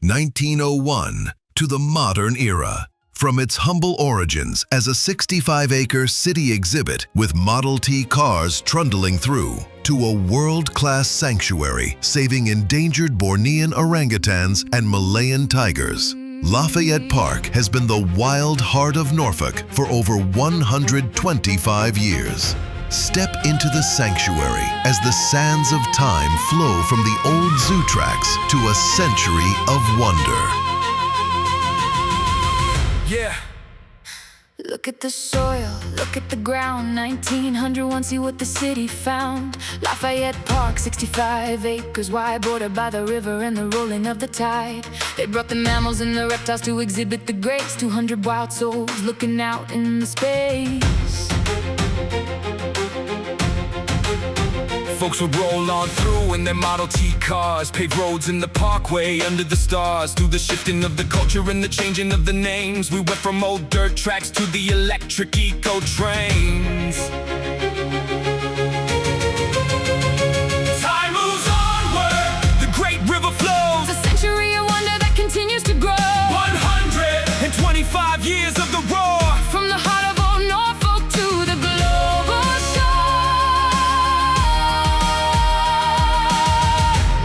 [SPEAKER 1] 1901 to the modern era. From its humble origins as a 65-acre city exhibit with Model T cars trundling through, to a world-class sanctuary saving endangered Bornean orangutans and Malayan tigers, Lafayette Park has been the wild heart of Norfolk for over 125 years. Step into the sanctuary as the sands of time flow from the old zoo tracks to a century of wonder.
[SPEAKER 2] Yeah.
[SPEAKER 4] Look at the soil, look at the ground. 1901, see what the city found. Lafayette Park, 65 acres wide, bordered by the river and the rolling of the tide. They brought the mammals and the reptiles to exhibit the greats. 200 wild souls looking out in the space.
[SPEAKER 2] Folks would roll on through in their Model T cars, paved roads in the parkway under the stars. Through the shifting of the culture and the changing of the names, we went from old dirt tracks to the electric eco trains. Time moves onward, the great river flows.
[SPEAKER 4] A century of wonder that continues to grow.
[SPEAKER 2] 125 years of the roar.
[SPEAKER 4] From the heart of old Norfolk to the global shore.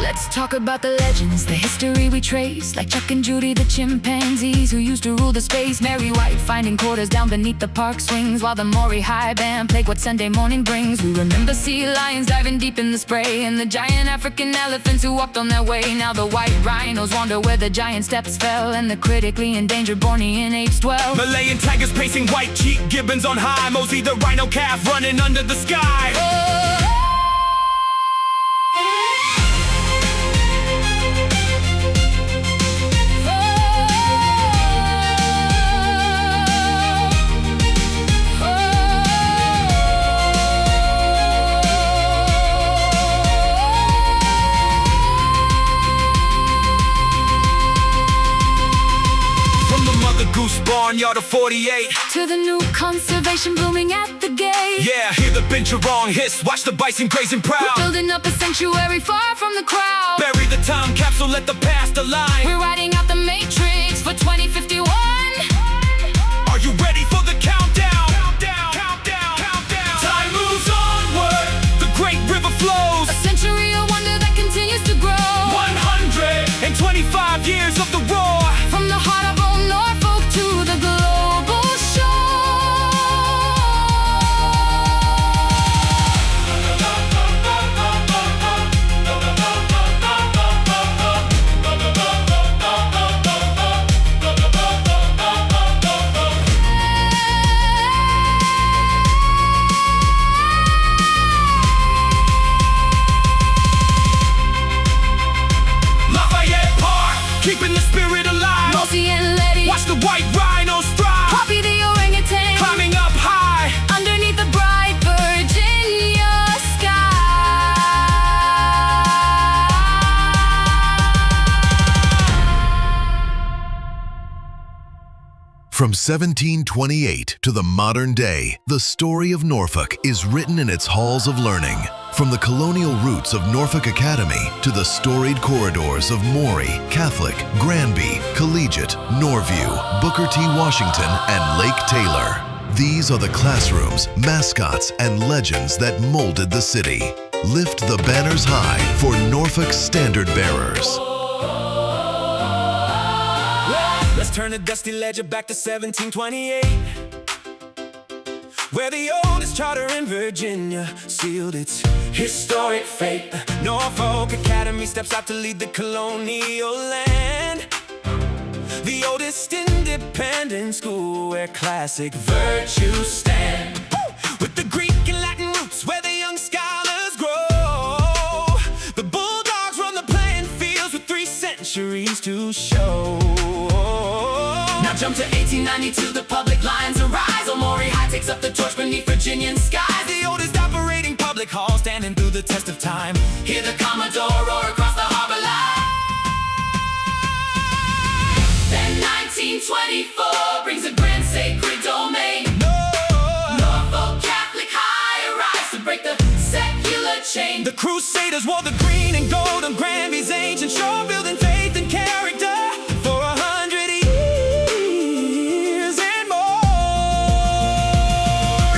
[SPEAKER 4] Let's talk about the legends, the history we trace. Like Chuck and Judy, the chimpanzees who used to rule the space. Mary White finding quarters down beneath the park swings, while the Maury High Band played what Sunday morning brings. We remember sea lions diving deep in the spray, and the giant African elephants who walked on their way. Now the white rhinos wander where the giant steps fell, and the critically endangered Bornean apes dwell.
[SPEAKER 2] Malayan tigers pacing white cheek gibbons on high. Mosey the rhino calf running under the sky. Goose barnyard of 48
[SPEAKER 4] to the new conservation blooming at the gate.
[SPEAKER 2] Yeah, hear the binturong hiss, watch the bison grazing proud.
[SPEAKER 4] We're building up a sanctuary far from the crowd.
[SPEAKER 2] Bury the time capsule, let the past align.
[SPEAKER 4] We're writing out the matrix for 2051.
[SPEAKER 2] Are you ready for the countdown? Countdown, countdown, countdown. Time moves onward, the great river flows.
[SPEAKER 4] A century of wonder that continues to grow.
[SPEAKER 2] 125 years of the roar.
[SPEAKER 4] From the heart of old Norfolk to the global
[SPEAKER 2] Lafayette Park, keeping the spirit alive.
[SPEAKER 4] Mosey and Letty,
[SPEAKER 2] watch the white rhinos thrive.
[SPEAKER 4] Poppy the orangutan,
[SPEAKER 2] climbing up high
[SPEAKER 4] underneath the bright Virginia sky.
[SPEAKER 1] From 1728 to the modern day, the story of Norfolk is written in its halls of learning. From the colonial roots of Norfolk Academy to the storied corridors of Maury, Catholic, Granby, Collegiate, Norview, Booker T. Washington, and Lake Taylor. These are the classrooms, mascots, and legends that molded the city. Lift the banners high for Norfolk's standard bearers.
[SPEAKER 2] Let's turn the dusty ledger back to 1728, where the oldest charter in Virginia sealed its historic fate. Norfolk Academy steps out to lead the colonial land, the oldest independent school where classic virtues stand. With the Greek and Latin roots where the young scholars grow, the Bulldogs run the playing fields with 3 centuries to show.
[SPEAKER 3] Now jump to 1892, the public lines arise. O'Maury High takes up the torch beneath Virginian skies. The oldest operating public hall standing through the test of time. Hear the Commodore roar across the harbor line. Then 1924 brings a grand sacred domain. Norfolk Catholic High arrives to break the secular chain. The Crusaders wore the green and gold on Granby's ancient shore, building faith and character for 100 years and more.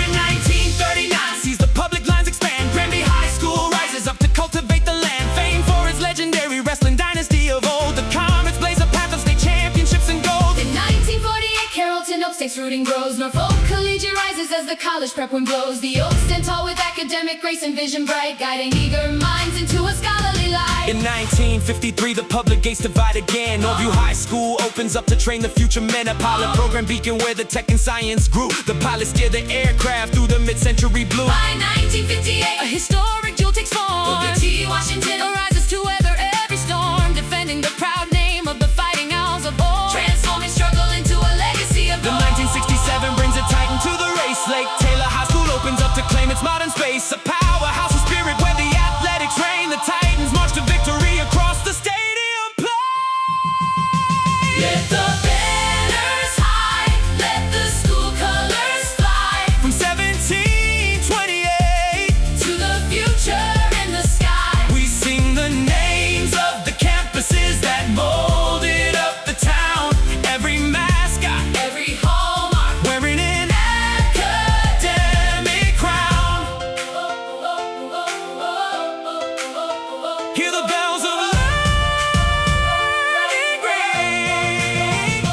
[SPEAKER 3] In 1939 sees the public lines expand. Granby High School rises up to cultivate the land, famed for its legendary wrestling dynasty of old. The Comets blaze a path of state championships and gold. In 1948 Carrollton Oak State's rooting grows. Norfolk Collegiate rises as the college prep wind blows. The Oaks stand tall with academic grace and vision bright, guiding eager minds into a scholarly life. In 1953 the public gates divide again. Norview High School opens up to train the future men. A pilot program beacon where the tech and science grew. The pilots steer the aircraft through the mid-century blue. By 1958 a historic jewel takes form. Booker T. Washington arises to weather every storm, defending the proud name of the fighting owls of old, transforming struggle into a legacy of gold. The 1967 brings a titan to the race. Lake Taylor High School opens up to claim its modern space. A powerhouse of spirit where the athletics reign. The Titans march to victory across the stadium play. Let the banners high, let the school colors fly. From 1728 to the future in the sky. We sing the names of the campuses that molded up the town. Every mascot, every hallmark, wearing an academic crown. Hear the bells of learning ring.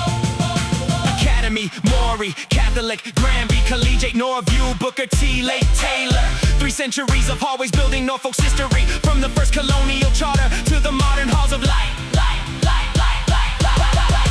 [SPEAKER 3] Academy, Maury, Catholic, Granby, Collegiate, Norview, Booker T, Lake Taylor. 3 centuries of hallways building Norfolk's history, from the first colonial charter to the modern halls of light.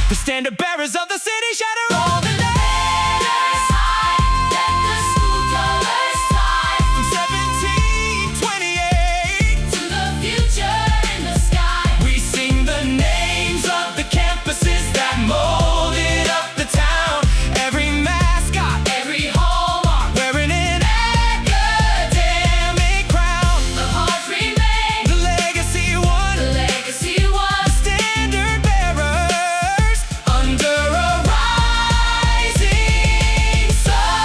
[SPEAKER 3] The standard bearers of the city shatter all the letters high. Let the school colors fly. From 1728 to the future in the sky. We sing the names of the campuses that molded up the town. Every mascot, every hallmark, wearing an academic crown. The hearts remain, the legacy won, the legacy won. The standard bearers under a rising sun.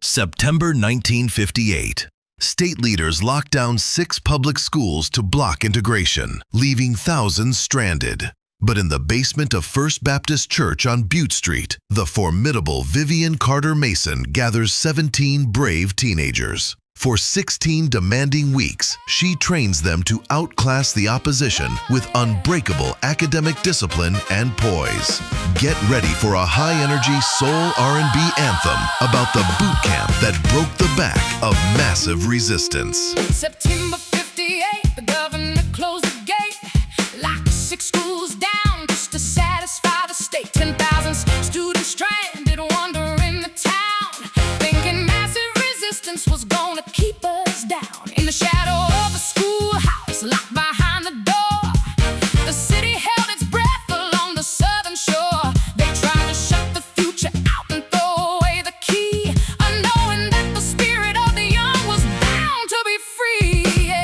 [SPEAKER 1] September 1958. State leaders locked down 6 public schools to block integration, leaving thousands stranded. But in the basement of First Baptist Church on Butte Street, the formidable Vivian Carter Mason gathers 17 brave teenagers. For 16 demanding weeks, she trains them to outclass the opposition with unbreakable academic discipline and poise. Get ready for a high-energy soul R&B anthem about the boot camp that broke the back of massive resistance.
[SPEAKER 4] September 58, the governor closed the gate, locked 6 schools down just to satisfy the state. 10,000 students stranded, wandering the town, thinking massive resistance was gonna keep us down. In the shadow of a schoolhouse, locked behind the door, the city held its breath along the southern shore. They tried to shut the future out and throw away the key, unknowing that the spirit of the young was bound to be free. Yeah.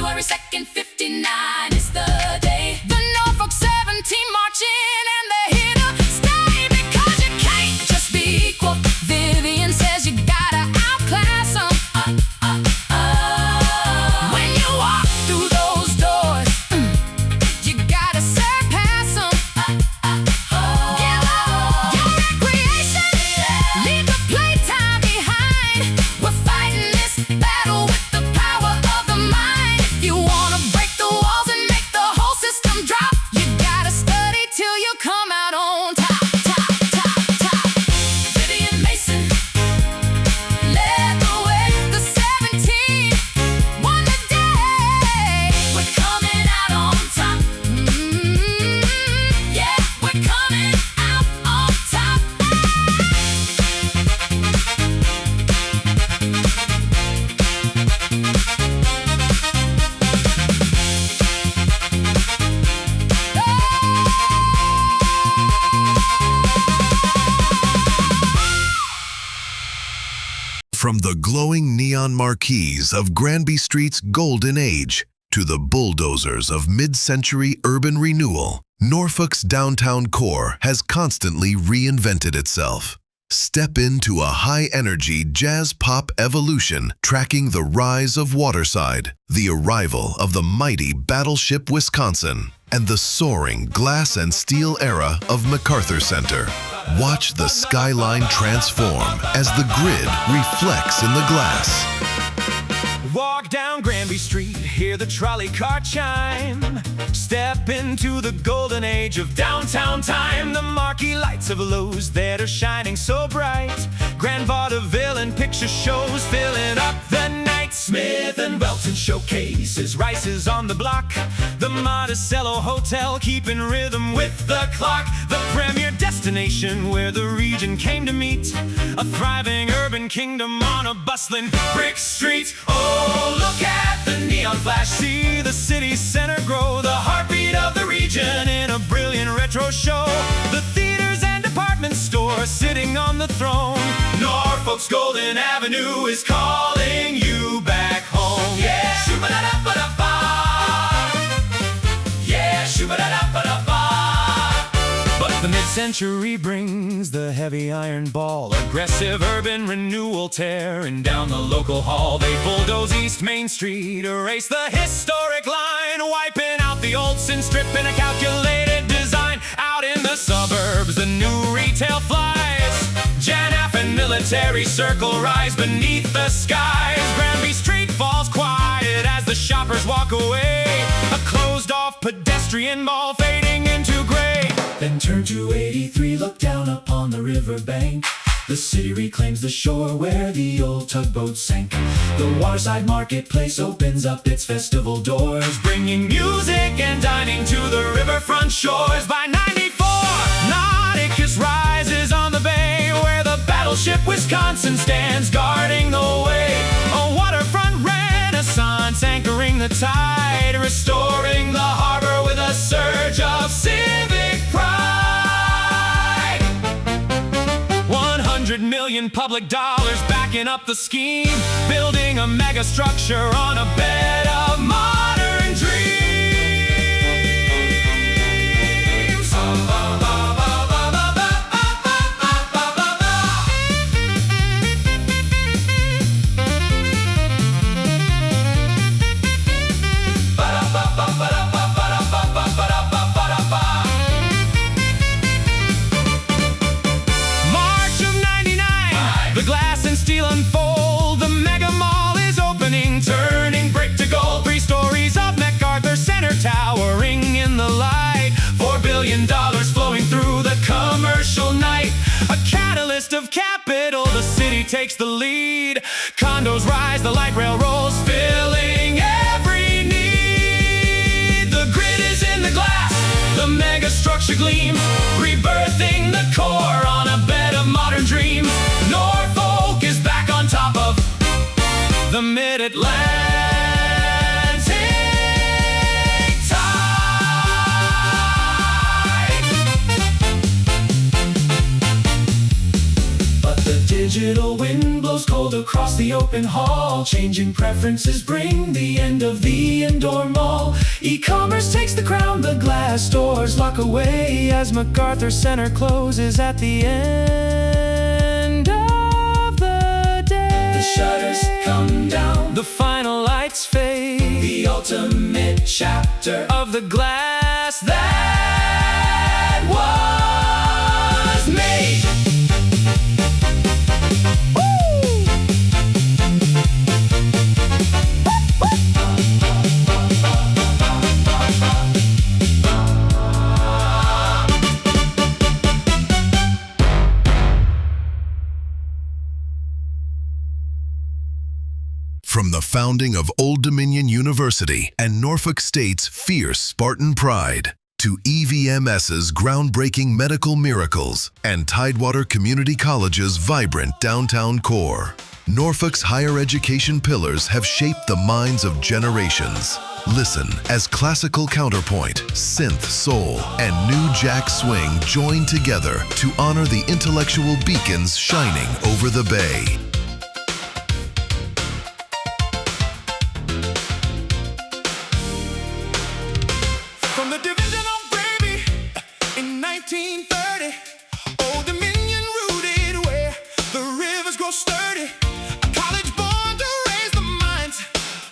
[SPEAKER 4] January 2nd, 59 is the day. The Norfolk 17 march in and they're here to stay because you can't just be equal. Vivian says you gotta outclass them. When you walk through those doors, you gotta surpass them. Give up your recreation, leave the playtime behind. We're fighting this battle with the power of the mind. If you wanna break the walls and make the whole system drop, you gotta study till you come out on top, top, top, top. Vivian Mason led the way. The 17 won the day. We're coming out on top. Yeah, we're coming out on top.
[SPEAKER 1] From the glowing neon marquees of Granby Street's golden age to the bulldozers of mid-century urban renewal, Norfolk's downtown core has constantly reinvented itself. Step into a high-energy jazz-pop evolution tracking the rise of Waterside, the arrival of the mighty Battleship Wisconsin, and the soaring glass and steel era of MacArthur Center. Watch the skyline transform as the grid reflects in the glass.
[SPEAKER 3] Walk down Granby Street, hear the trolley car chime. Step into the golden age of downtown time. The marquee lights of Lowe's that are shining so bright. Grand vaudeville and picture shows filling up the night. Smith and Welton showcases rices on the block. The Monticello Hotel keeping rhythm with the clock. The premier destination where the region came to meet. A thriving urban kingdom on a bustling brick street. Oh, look at the neon flash. See the city center grow. The heartbeat of the region in a brilliant retro show. The theaters and department stores sitting on the throne. Norfolk's Golden Avenue is calling you back home. Yeah, shoo-ba-da-da-ba-da-ba. Yeah, shoo-ba-da-da-ba-da-ba. But the mid-century brings the heavy iron ball. Aggressive urban renewal tearing down the local hall. They bulldoze East Main Street, erase the historic line, wiping out the old sin strip in a calculated design. Out in the suburbs, the new retail flies. Janaf and Military Circle rise beneath the skies. Granby Street falls quiet as the shoppers walk away. A closed-off pedestrian mall fading into gray. Then turn to 83, look down upon the riverbank. The city reclaims the shore where the old tugboat sank. The Waterside Marketplace opens up its festival doors, bringing music and dining to the riverfront shores. By 94, Nauticus rises on the bay, where the Battleship Wisconsin stands guarding the way. A waterfront renaissance anchoring the tide, restoring the harbor with a surge of civic pride. 100 million public dollars backing up the scheme, building a mega structure on a bed of modern dreams. Unfold, the mega mall is opening, turning brick to gold. 3 stories of MacArthur Center towering in the light. $4 billion flowing through the commercial night. A catalyst of capital, the city takes the lead. Condos rise, the light rail rolls, filling every need. The grid is in the glass, the mega structure gleams, rebirthing the core on a bed of modern dreams. Norfolk is back on top of the mid-Atlantic tide. But the digital wind blows cold across the the open hall. Changing preferences bring the end of the indoor mall. E-commerce takes the crown, the glass doors lock away as MacArthur Center closes at the end of the day. The shutters come down, the final lights fade, the ultimate chapter of the glass that was made.
[SPEAKER 1] From the founding of Old Dominion University and Norfolk State's fierce Spartan pride, to EVMS's groundbreaking medical miracles and Tidewater Community College's vibrant downtown core, Norfolk's higher education pillars have shaped the minds of generations. Listen as classical counterpoint, synth soul, and new jack swing join together to honor the intellectual beacons shining over the bay.
[SPEAKER 2] From the division of gravy in 1930, Old Dominion rooted where the rivers grow sturdy. A college born to raise the minds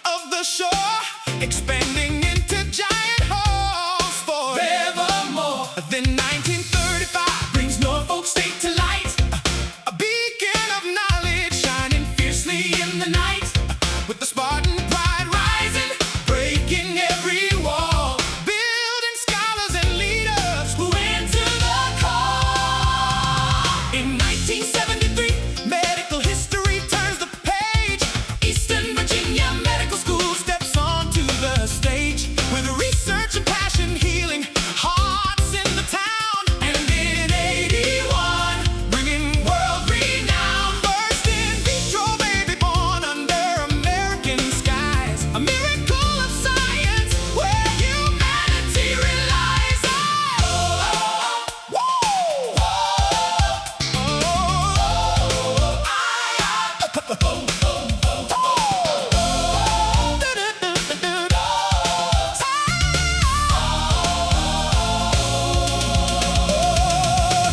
[SPEAKER 2] of the shore, expanding into giant halls forevermore. Then 1935 brings Norfolk State to light, a beacon of knowledge shining fiercely in the night, with the Spartan pride rising, breaking every wall. In 1973, medical history turns the page. Eastern Virginia Medical School steps onto the stage with research and passion healing hearts in the town. And in 81, bringing world renown, first in vitro baby born under American skies, a miracle of science where humanity relies.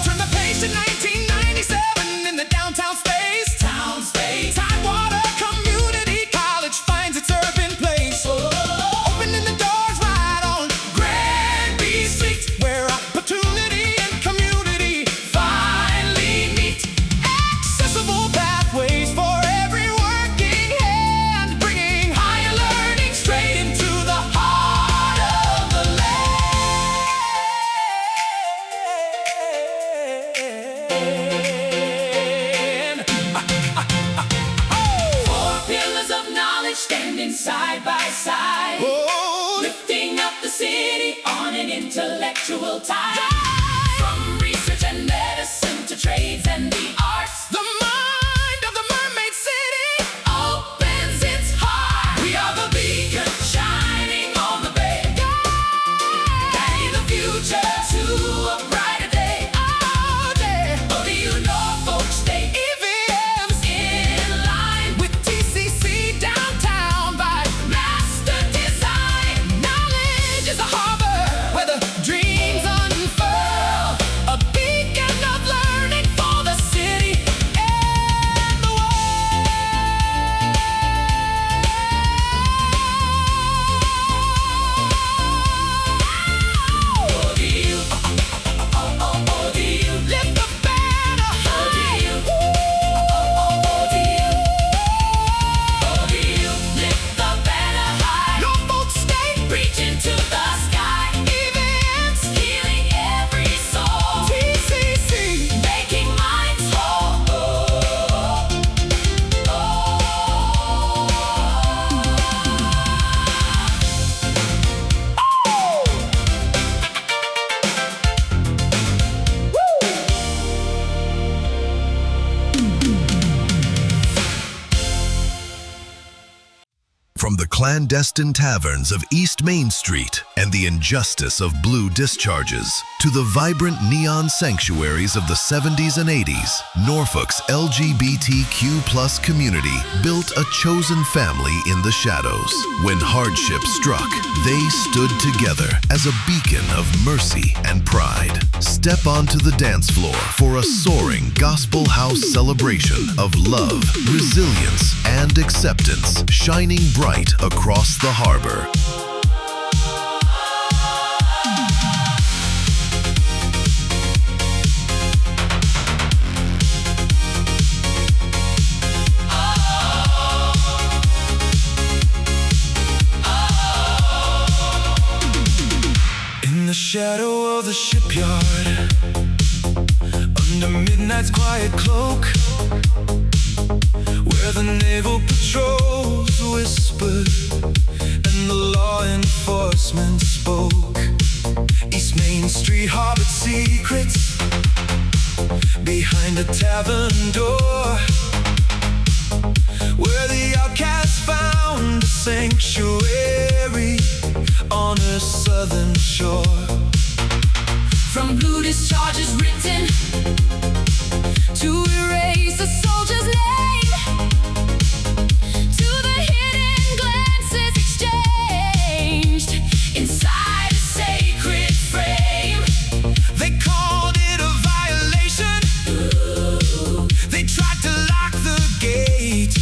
[SPEAKER 2] Turn the page to 1997 in the downtown space. Tidewater Community College finds its urban place. Opening the doors right on Granby Street, where opportunity and community finally meet. Accessible pathways for every working hand, bringing higher learning straight into the heart of the land. Four pillars of knowledge standing side by side, lifting up the city on an intellectual tide. From research and medicine to trades and the arts, the mind of the Mermaid City opens its heart. We are the beacon shining on the bay, guiding the future to a brighter day. ODU Norfolk State, EVMs in line with TCC downtown by master design. Knowledge is a harbor where the dreams unfurl, a beacon of learning for the city and the world. ODU, ODU, lift the banner high. ODU, lift the banner high. Norfolk State, reaching to the sky. EVMs, healing every soul. TCC, making minds whole.
[SPEAKER 1] From the clandestine taverns of East Main Street and the injustice of blue discharges, to the vibrant neon sanctuaries of the 70s and 80s, Norfolk's LGBTQ+ community built a chosen family in the shadows. When hardship struck, they stood together as a beacon of mercy and pride. Step onto the dance floor for a soaring gospel house celebration of love, resilience, and acceptance, shining bright across the harbor.
[SPEAKER 3] In the shadow of the shipyard, under midnight's quiet cloak, where the naval patrols whispered and the law enforcement spoke, East Main Street harbored secrets behind a tavern door, where the outcasts found a sanctuary on a southern shore.
[SPEAKER 4] From blue discharges written to erase a soldier's name, to the hidden glances exchanged inside a sacred frame.
[SPEAKER 3] They called it a violation.
[SPEAKER 4] Ooh.
[SPEAKER 3] They tried to lock the gate,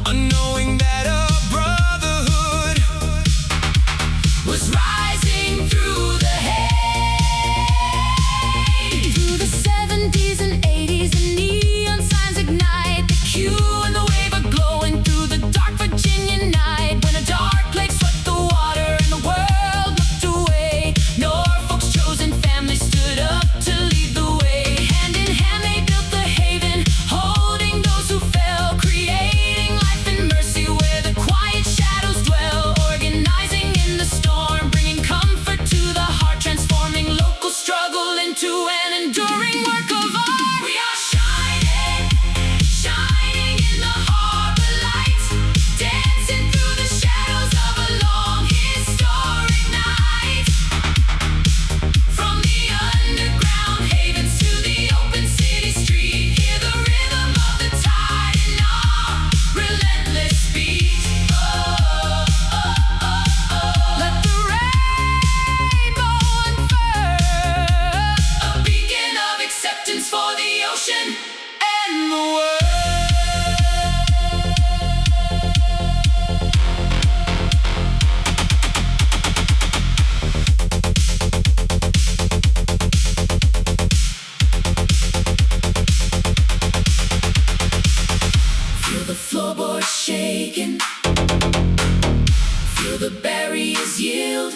[SPEAKER 3] unknowing that a brotherhood
[SPEAKER 4] Was rising through the haze. Through the 70s and 80s, the neon signs ignite. The cue and the wave are glowing through the dark Virginia night. When a dark plague swept the water and the world looked away, Norfolk's chosen family stood up to lead the way. Hand in hand they built the haven, holding those who fell, creating life and mercy where the quiet shadows dwell, organizing in the storm, bringing comfort to the heart, transforming local struggle into an enduring work of art. We are shining, shining in the harbor light, dancing through the shadows of a long historic night. From the underground havens to the open city street, hear the rhythm of the tide in our relentless beat. Oh, oh, oh, oh. Let the rainbow unfurl, a beacon of acceptance for the ocean and the world. Feel the floorboards shaking, feel the barriers yield.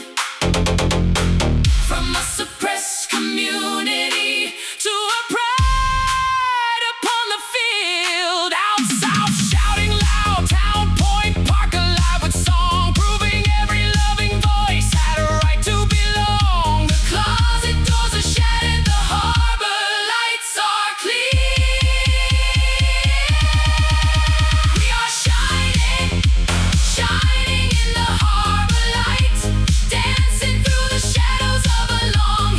[SPEAKER 4] From a suppressed community to a pride upon the field. Out south, shouting loud, Town Point Park alive with song, proving every loving voice had a right to belong. The closet doors are shattered, the harbor lights are clear. We are shining, shining in the harbor light, dancing through the shadows of a long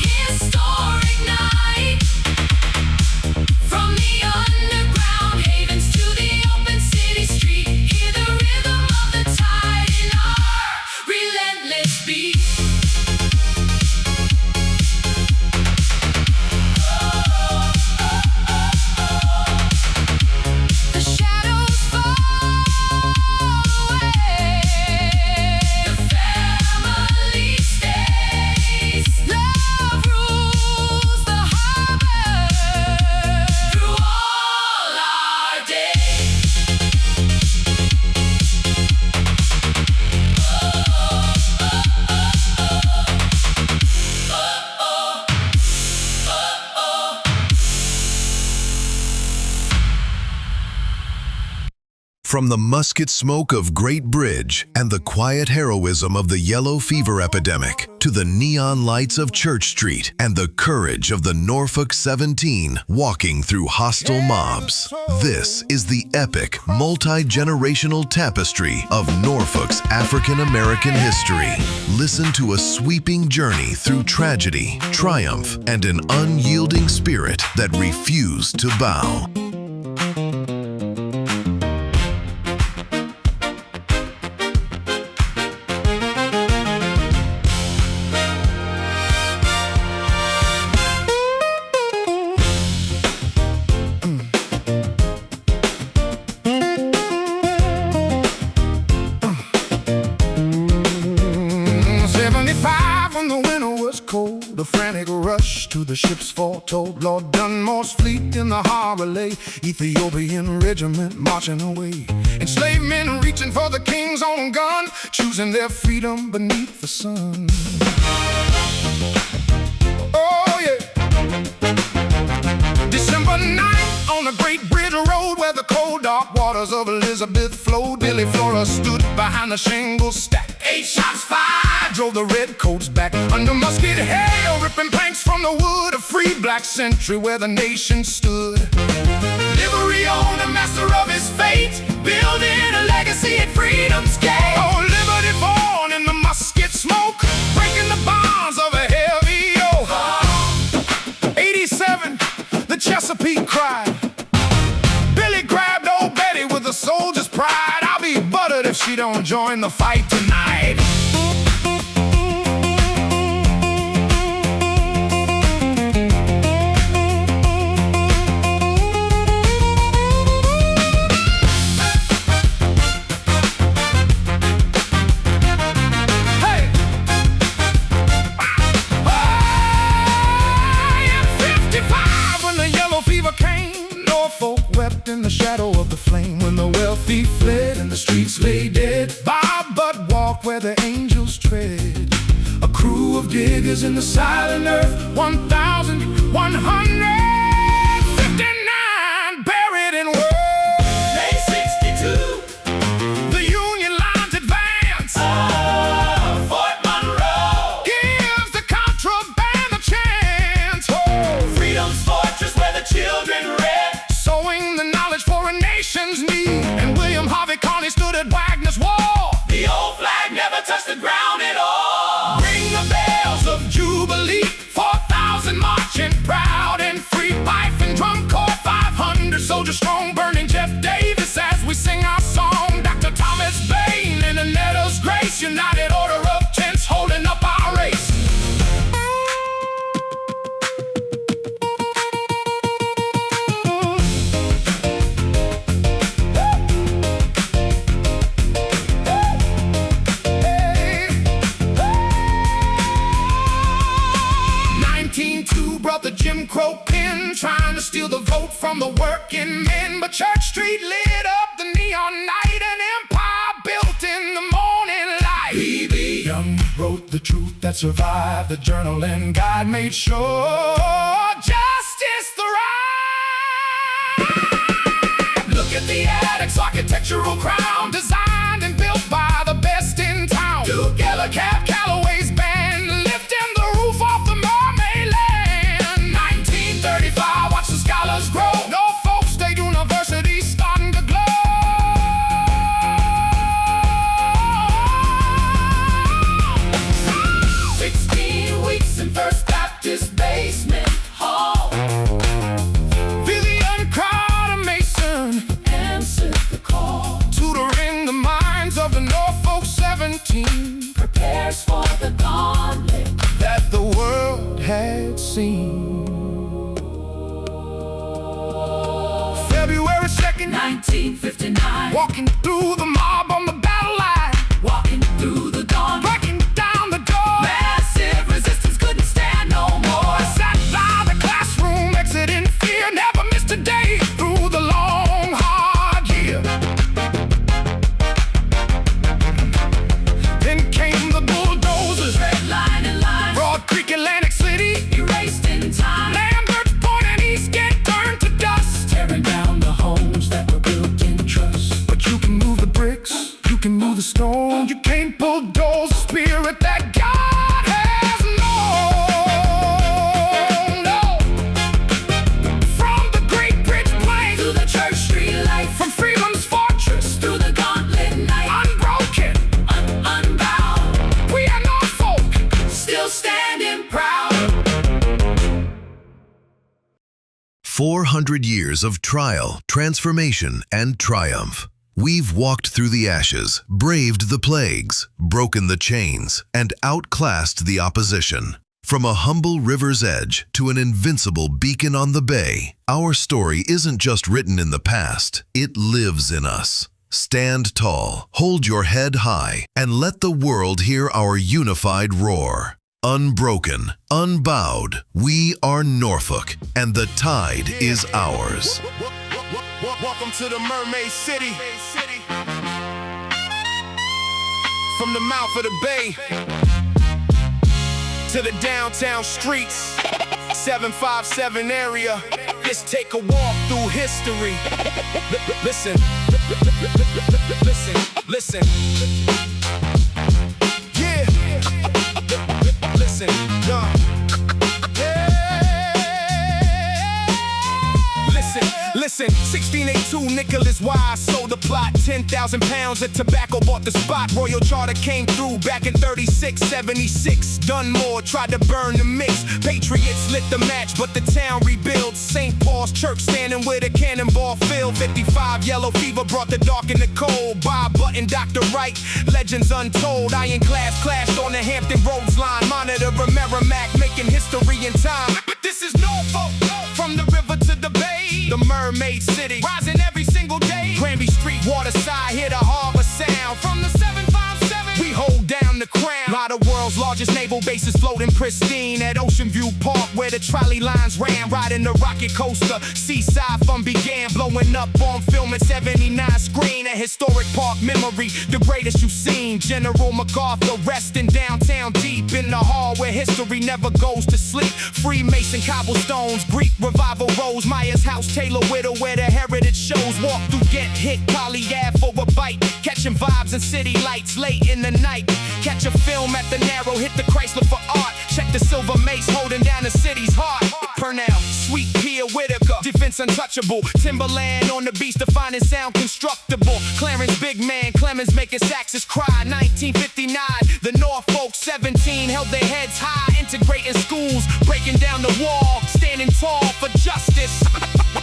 [SPEAKER 1] From the musket smoke of Great Bridge and the quiet heroism of the yellow fever epidemic to the neon lights of Church Street and the courage of the Norfolk 17 walking through hostile mobs, this is the epic, multi-generational tapestry of Norfolk's African-American history. Listen to a sweeping journey through tragedy, triumph, and an unyielding spirit that refused to bow.
[SPEAKER 5] The frantic rush to the ship's foretold. Lord Dunmore's fleet in the harbor lay, Ethiopian regiment marching away. Enslaved men reaching for the king's own gun, choosing their freedom beneath the sun. Oh yeah. December 9th on the Great Bridge Road, where the cold dark waters of Elizabeth flowed. Billy Flora stood behind the shingle stack. 8 shots fired drove the redcoats back. Under musket hail, ripping planks from the wood, a free black century where the nation stood. Livery owner, master of his fate, building a legacy at freedom's gate. Oh, liberty born in the musket smoke, breaking the bonds of a heavy yoke. 87, the Chesepian cried. Billy grabbed old Betty with a soldier's pride. I'll be buttered if she don't join the fight tonight. Norfolk wept in the shadow of the flame when the wealthy fled and the streets lay dead. Bob but walked where the angels tread. A crew of diggers in the silent earth, 1,159 buried in work. May 62, the Union lines advance. Fort Monroe gives the contraband a chance. Freedom's fortress where the children read, sowing the knowledge for a nation's need. And William Harvey Carney stood at Wagner's wall. The old flag never touched the ground at all. Ring the bells of Jubilee, 4,000 marching proud and free. Fife and drum corps, 500 soldiers strong, burning Jeff Davis as we sing our song. Dr. Thomas Bain and Annetta's Grace, united order of tents holding up our race. The Jim Crow pen, trying to steal the vote from the working men. But Church Street lit up the neon night, an empire built in the morning light. B.B. Young wrote the truth that survived. The journal and guide made sure justice thrived. Look at the attic's architectural crown, designed and built by the best in town. Duke Ellicott, Calloway's band, lifting the roof off the Mermaid land. 1935, watch the scholars grow. Norfolk State University starting to glow. 16 weeks in First Baptist basement hall. Vivian Carter Mason answered the call. Tutoring the minds of the Norfolk 17. Prepares for the gauntlet that the world had seen. February 2nd, 1959. Walking through the mob on the battle line. Walking through the dawn, breaking down the door. Massive resistance couldn't stand no more. Sat by the classroom, exiting fear. Never missed a day through the long, hard year. Then came the bulldozers, red line and line. Broad Creek, Atlantic City, erased in time. Lambert's Point and Eastgate turned to dust, tearing down the homes that were built in trust. But you can spirit that God has known. From the Great Bridge Plain
[SPEAKER 4] Through the church street light,
[SPEAKER 5] from Freedom's fortress,
[SPEAKER 4] through the gauntlet night,
[SPEAKER 5] unbroken,
[SPEAKER 4] unbowed,
[SPEAKER 5] we are Norfolk.
[SPEAKER 4] still standing proud.
[SPEAKER 1] 400 years of trial, transformation, and triumph. We've walked through the ashes, braved the plagues, broken the chains, and outclassed the opposition. From a humble river's edge to an invincible beacon on the bay, our story isn't just written in the past, it lives in us. Stand tall, hold your head high, and let the world hear our unified roar. Unbroken, unbowed, we are Norfolk, and the tide is ours.
[SPEAKER 5] Welcome to the Mermaid City. From the mouth of the bay to the downtown streets, 757 area. Let's take a walk through history. Listen, listen. Yeah. Listen, yeah. Listen, 1682, Nicholas Wise sold the plot. 10,000 pounds of tobacco bought the spot. Royal Charter came through back in 36, 76. Dunmore tried to burn the mix. Patriots lit the match, but the town rebuilds. St. Paul's Church standing with a cannonball field. 55, yellow fever brought the dark and the cold. Bob Button, Dr. Wright, legends untold. Ironclads clashed on the Hampton Roads line. Monitor a Merrimack, making history in time. But this is Norfolk, from the river to the bay. The Mermaid City, rising every single day. Craney Street, waterside, hear the harbor sound. From the 757, we hold down the crown. Lot of world's largest naval bases floating pristine at Ocean View Park, where the trolley lines ran. Riding the rocket coaster, seaside fun began. Blowing up on film at 79 screen. A historic park memory, the greatest you've seen. General MacArthur resting downtown deep in the hall where history never goes to sleep. Freemason cobblestones, Greek revival rose. Myers House, Taylor Widow, where the heritage shows. Walk through, get hit, Collie Ave for a bite. Catching vibes and city lights late in the night. Catch a film at the Narrow, hit the Chrysler for art. Check the silver mace holding down the city's heart. Purnell, Sweet Pea, Whitaker, defense untouchable. Timberland on the beach, defining sound constructible. Clarence, big man, Clemens making Saxons cry. 1959, the Norfolk 17 held their heads high, integrating schools, breaking down the wall, standing tall for justice.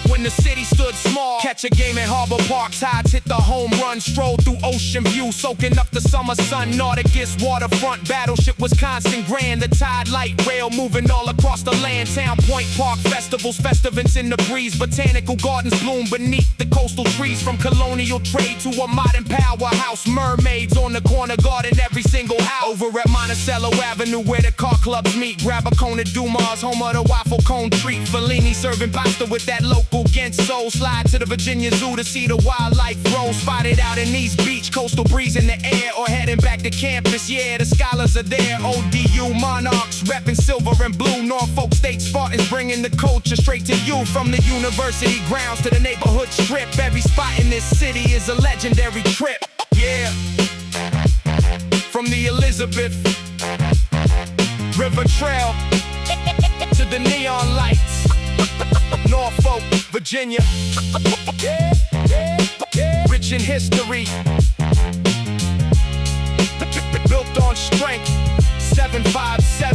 [SPEAKER 5] When the city stood small, catch a game in Harbor Park. Tides hit the home run, stroll through Ocean View, soaking up the summer sun. Nauticus, waterfront, battleship, Wisconsin Grand. The tide light rail moving all across the land. Town Point Park festivals, festivants in the breeze. Botanical gardens bloom beneath the coastal trees. From colonial trade to a modern powerhouse. Mermaids on the corner guarding every single house. Over at Monticello Avenue where the car clubs meet. Grab a cone of Dumas, home of the waffle cone treat. Fellini serving pasta with that local Ghent soul. Slide to the Virginia Zoo to see the wildlife grow. Spotted out in East Beach, coastal breeze in the air. Or heading back to campus, yeah, the scholars are there. ODU Monarchs, repping silver and blue. Norfolk State Spartans bringing the culture straight to you. From the university grounds to the neighborhood strip. Every spot in this city is a legendary trip. Yeah. From the Elizabeth River Trail to the neon lights. Norfolk, Virginia. Rich in history, built on strength. 757